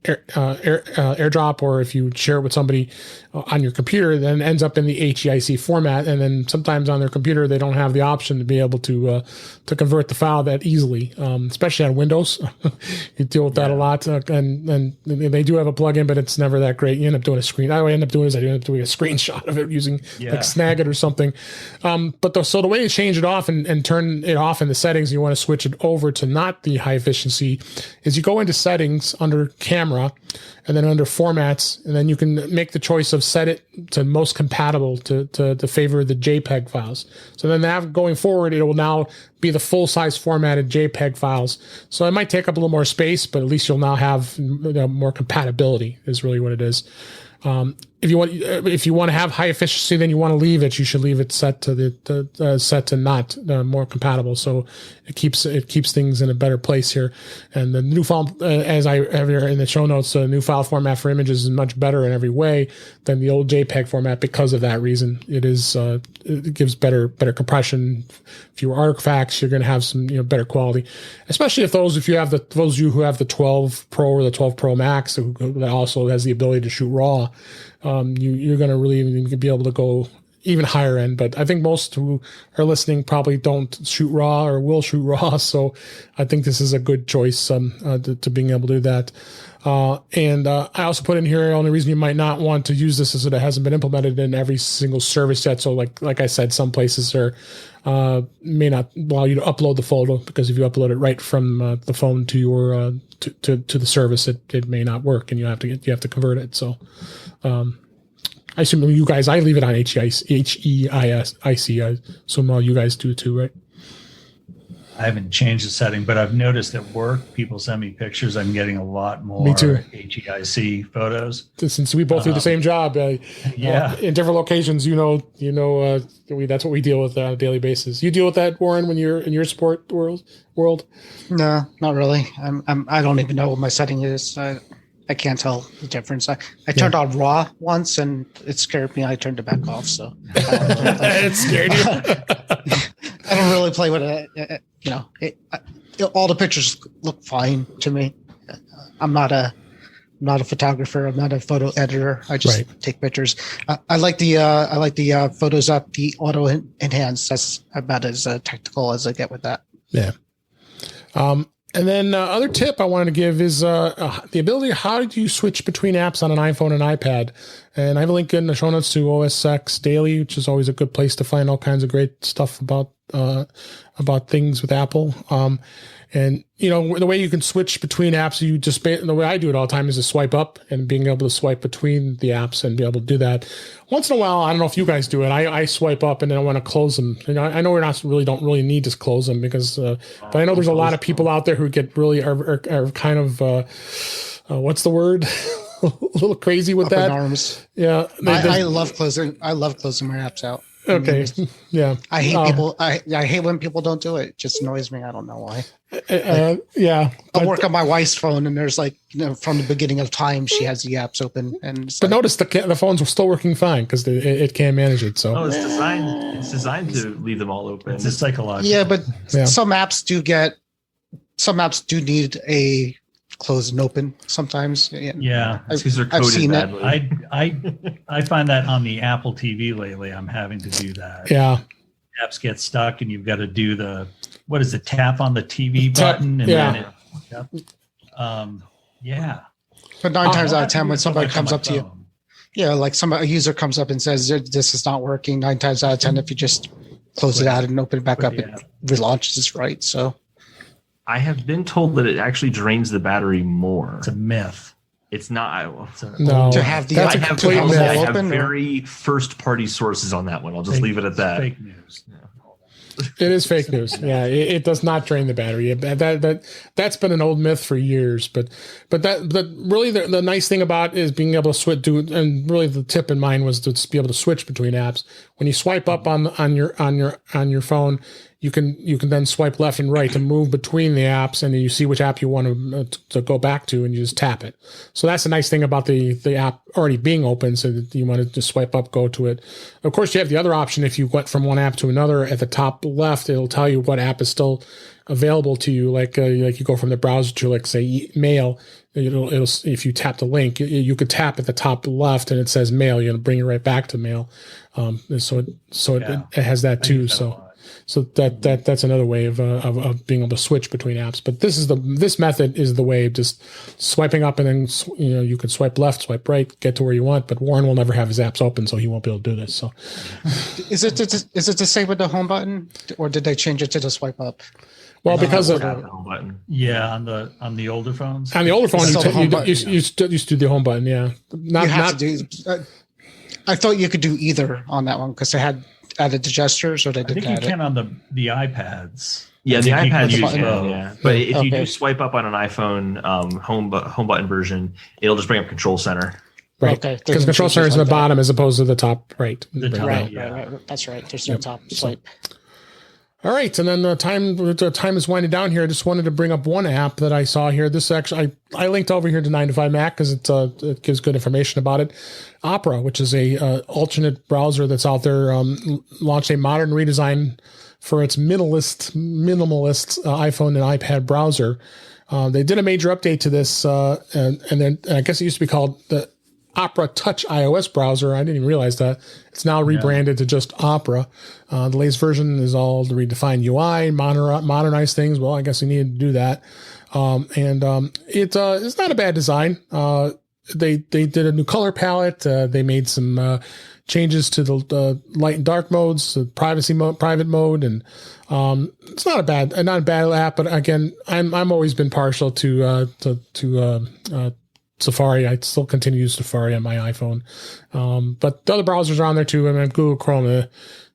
Speaker 1: AirDrop, or if you share it with somebody on your computer, then it ends up in the HEIC format. And then sometimes on their computer, they don't have the option to be able to convert the file that easily, especially on Windows. You deal with that a lot. And they do have a plugin, but it's never that great. You end up doing a screen. I end up doing a screenshot of it using like Snagit or something. So the way to change it off and turn it off in the settings, you want to switch it over to not the high efficiency, is you go into settings under camera and then under formats, and then you can make the choice of set it to most compatible to favor the JPEG files. So then going forward, it will now be the full size formatted JPEG files. So it might take up a little more space, but at least you'll now have more compatibility is really what it is. if you want to have high efficiency, then you want to leave it. You should leave it set to set to not more compatible. So it keeps things in a better place here. And the new file, as I have here in the show notes, the new file format for images is much better in every way than the old JPEG format because of that reason. It gives better compression, fewer artifacts. You're going to have some better quality, especially if you have those of you who have the 12 Pro or the 12 Pro Max that also has the ability to shoot RAW. You're going to really be able to go even higher end, but I think most who are listening probably don't shoot RAW or will shoot RAW. So I think this is a good choice to being able to do that. And I also put in here, the only reason you might not want to use this is that it hasn't been implemented in every single service yet. So like I said, some places may not allow you to upload the photo, because if you upload it right from the phone to your to the service, it may not work, and you have to convert it. So I assume you guys, I leave it on HEIC. I assume you guys do too, right?
Speaker 4: I haven't changed the setting, but I've noticed at work, people send me pictures. I'm getting a lot more
Speaker 1: Me too.
Speaker 4: HEIC photos.
Speaker 1: Since we both do the same job, in different locations, that's what we deal with on a daily basis. You deal with that, Warren, when you're in your sport world?
Speaker 2: No, not really. I don't even know what my setting is. I can't tell the difference. I turned on RAW once and it scared me. I turned it back off. So
Speaker 1: it scared you.
Speaker 2: I don't really play with it. All the pictures look fine to me. I'm not a photographer. I'm not a photo editor. I just take pictures. I like the photos up, the auto enhance. That's about as technical as I get with that.
Speaker 1: Yeah. And then other tip I wanted to give is the ability. How do you switch between apps on an iPhone and iPad? And I have a link in the show notes to OS X Daily, which is always a good place to find all kinds of great stuff about things with Apple. And the way you can switch between apps, the way I do it all the time is to swipe up and being able to swipe between the apps and be able to do that. Once in a while, I don't know if you guys do it. I swipe up and then I want to close them. I know don't really need to close them because, but I know there's a lot of people out there who get really are kind of what's the word? A little crazy with
Speaker 2: Up in
Speaker 1: that.
Speaker 2: arms.
Speaker 1: Yeah,
Speaker 2: I love closing. I love closing my apps out.
Speaker 1: Okay. Yeah.
Speaker 2: I hate people. I hate when people don't do it. It just annoys me. I don't know why.
Speaker 1: Yeah.
Speaker 2: I work on my wife's phone, and there's from the beginning of time, she has the apps open, and
Speaker 1: notice the phones were still working fine because it can't manage it. So
Speaker 3: it's designed to leave them all open.
Speaker 4: It's a psychological.
Speaker 2: Yeah, but some apps do need a close and open sometimes.
Speaker 4: Yeah,
Speaker 3: because they're coded
Speaker 2: seen
Speaker 3: badly.
Speaker 4: I find that on the Apple TV lately, I'm having to do that.
Speaker 1: Yeah,
Speaker 4: apps get stuck, and you've got to do tap on the TV button, and then it.
Speaker 2: But 9 times out of 10, when somebody comes up to you, a user comes up and says this is not working, 9 times out of 10, if you just close it out and open it back up, it relaunches it right. So.
Speaker 3: I have been told that it actually drains the battery more.
Speaker 4: It's a myth.
Speaker 3: It's not.
Speaker 1: No,
Speaker 2: to have the
Speaker 3: I have
Speaker 2: open.
Speaker 3: Very first-party sources on that one. I'll just leave it at that.
Speaker 4: Fake news.
Speaker 3: Yeah.
Speaker 1: It is fake news. Yeah, it does not drain the battery. That's been an old myth for years. But really the nice thing about it is being able to switch to, and really the tip in mine was to be able to switch between apps. When you swipe up on your phone, you can then swipe left and right to move between the apps, and then you see which app you want to go back to, and you just tap it. So that's the nice thing about the app already being open, so that you want to just swipe up, go to it. Of course, you have the other option. If you went from one app to another, at the top left, it'll tell you what app is still available to you. Like you go from the browser to say Mail. It'll if you tap the link, you could tap at the top left, and it says Mail. You're gonna bring it right back to Mail. It has that too. So that's another way of being able to switch between apps. But this method is the way of just swiping up, and then you can swipe left, swipe right, get to where you want. But Warren will never have his apps open, so he won't be able to do this. So,
Speaker 2: is it the same with the home button, or did they change it to the swipe up?
Speaker 1: Well, because of
Speaker 3: the home button.
Speaker 4: Yeah, on the older phones.
Speaker 1: On the older phone, you still used to do the home button. Yeah,
Speaker 2: I thought you could do either on that one because they had added the gestures, or they didn't.
Speaker 4: I think you can on the iPads.
Speaker 3: Yeah, the iPads you can. Yeah, but if you do swipe up on an iPhone home button version, it'll just bring up Control Center.
Speaker 1: Right.
Speaker 2: Okay.
Speaker 1: Because control center is in the bottom as opposed to the top right.
Speaker 4: The top,
Speaker 2: Right,
Speaker 4: yeah.
Speaker 2: right. That's right. There's no top swipe.
Speaker 1: All right, and then the time is winding down here. I just wanted to bring up one app that I saw here. This actually, I linked over here to 9to5Mac because it gives good information about it. Opera, which is a alternate browser that's out there, launched a modern redesign for its minimalist iPhone and iPad browser. They did a major update to this, and then I guess it used to be called the Opera Touch iOS browser. I didn't even realize that. It's now rebranded to just Opera. The latest version is all the redefined UI, modernize things. Well, I guess we needed to do that. It's not a bad design. They did a new color palette. They made some changes to the light and dark modes, the private mode, and it's not a bad app. But again, I'm always been partial to Safari. I still continue to use Safari on my iPhone. But the other browsers are on there too. I mean, Google Chrome,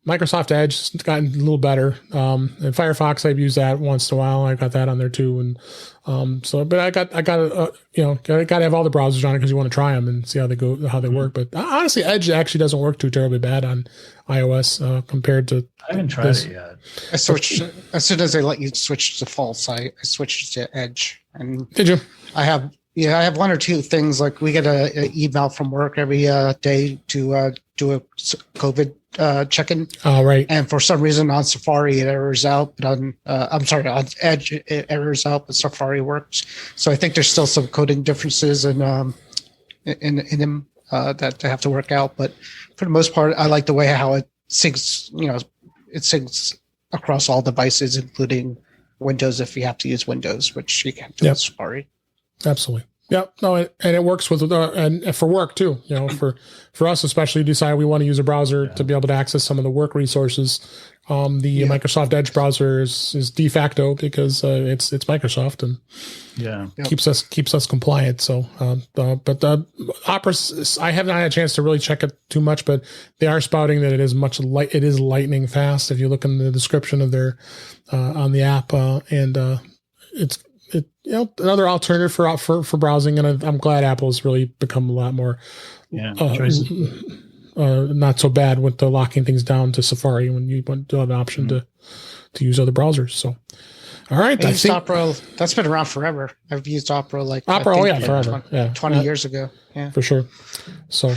Speaker 1: Microsoft Edge has gotten a little better. And Firefox, I've used that once in a while. I got that on there too. And but I got to have all the browsers on it because you want to try them and see how they go, how they work. But honestly, Edge actually doesn't work too terribly bad on iOS compared to.
Speaker 4: I haven't tried it yet.
Speaker 2: I switched as soon as they let you switch to defaults. I switched to Edge. And
Speaker 1: did you?
Speaker 2: I have one or two things, like we get an email from work every day to do a COVID check-in.
Speaker 1: Oh, right.
Speaker 2: And for some reason on Safari it errors out, but on Edge it errors out, but Safari works. So I think there's still some coding differences in them that they have to work out. But for the most part, I like the way how it syncs. It syncs across all devices, including Windows if you have to use Windows, which you can't do with Safari.
Speaker 1: Absolutely. Yeah. No, and it works with and for work too. For us especially, decide we want to use a browser to be able to access some of the work resources. Microsoft Edge browser is de facto because it's Microsoft and keeps us compliant. So, but the Opera, I have not had a chance to really check it too much, but they are spouting that it is it is lightning fast. If you look in the description of their on the app, it's another alternative for browsing, and I'm glad Apple's really become a lot more not so bad with the locking things down to Safari when you do have an option to use other browsers. So, all right,
Speaker 2: I think Opera. That's been around forever. I've used Opera
Speaker 1: forever.
Speaker 2: 20 years ago. Yeah, for
Speaker 1: sure. So.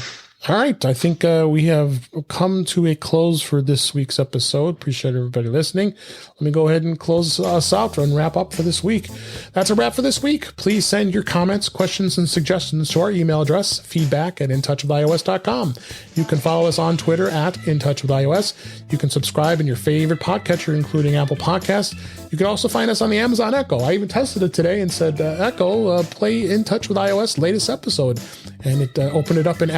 Speaker 1: All right. I think we have come to a close for this week's episode. Appreciate everybody listening. Let me go ahead and close us out and wrap up for this week. That's a wrap for this week. Please send your comments, questions, and suggestions to our email address, feedback@intouchwithios.com. You can follow us on Twitter @intouchwithios. You can subscribe in your favorite podcatcher, including Apple Podcasts. You can also find us on the Amazon Echo. I even tested it today and said, Echo, play In Touch with iOS latest episode. And it opened it up in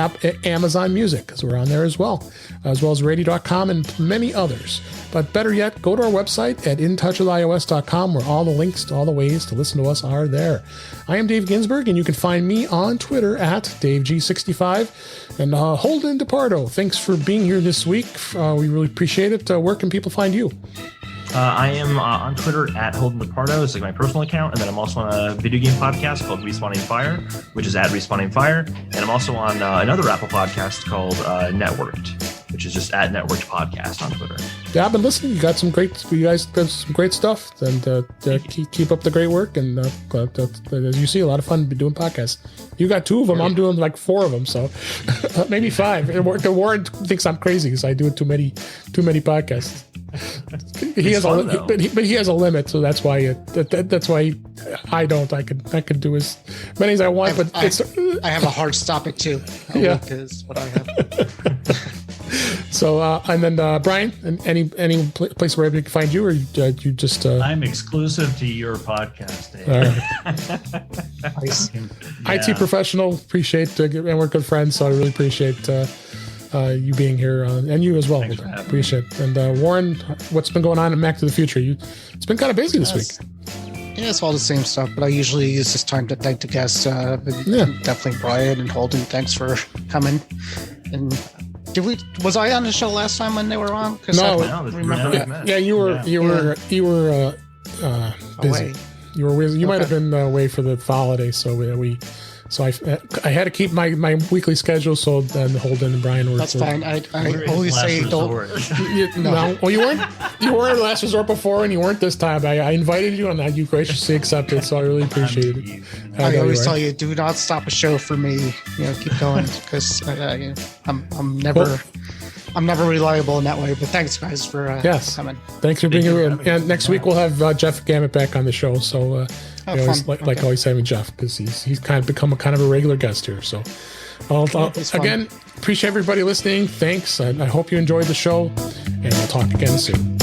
Speaker 1: Amazon Music, because we're on there as well as radio.com and many others. But better yet, go to our website at intouchwithios.com, where all the links to all the ways to listen to us are there. I am Dave Ginsburg, and you can find me on Twitter @DaveG65. And Holden and Depardo, thanks for being here this week. We really appreciate it. Where can people find you?
Speaker 3: I am on Twitter @Holden Depardo. It's like my personal account. And then I'm also on a video game podcast called Respawning Fire, which is @Respawning Fire. And I'm also on another Apple podcast called Networked, which is just @Networked Podcast on Twitter.
Speaker 1: Yeah, I've been listening. You guys got some great stuff. And keep up the great work. And as you see, a lot of fun doing podcasts. You got 2 of them. I'm doing like 4 of them. So maybe 5. Warren thinks I'm crazy because I do too many podcasts. He has a limit, so that's why I don't. I could do as many as I want, but
Speaker 2: I have a hard stop at 2. Is what I have.
Speaker 1: So and then Brian, any place where everybody can find you, or you just
Speaker 4: I'm exclusive to your podcast, Dave.
Speaker 1: Nice. IT professional, appreciate and we're good friends, so I really appreciate you being here, and you as well. Appreciate it. And Warren, what's been going on in Mac to the Future? It's been kind of busy this week.
Speaker 2: Yeah, it's all the same stuff, but I usually use this time to thank the guests. Definitely Brian and Holden. Thanks for coming. And was I on the show last time when they were on?
Speaker 1: No,
Speaker 2: I remember that.
Speaker 1: Yeah, you were busy.
Speaker 2: Away.
Speaker 1: You might have been away for the holiday, so we So I had to keep my weekly schedule. So then Holden and Brian were.
Speaker 2: That's fine. I always say don't.
Speaker 1: No. Well, you weren't last resort before, and you weren't this time. I invited you, and you graciously accepted. So I really appreciate it.
Speaker 2: I always tell you, do not stop a show for me. Keep going because I'm never reliable in that way. But thanks, guys, for coming.
Speaker 1: Thanks for being here. And next week we'll have Jeff Gamet back on the show. So I always like always having Jeff because he's kind of become a regular guest here. So again, appreciate everybody listening. Thanks. I hope you enjoyed the show, and we'll talk again soon.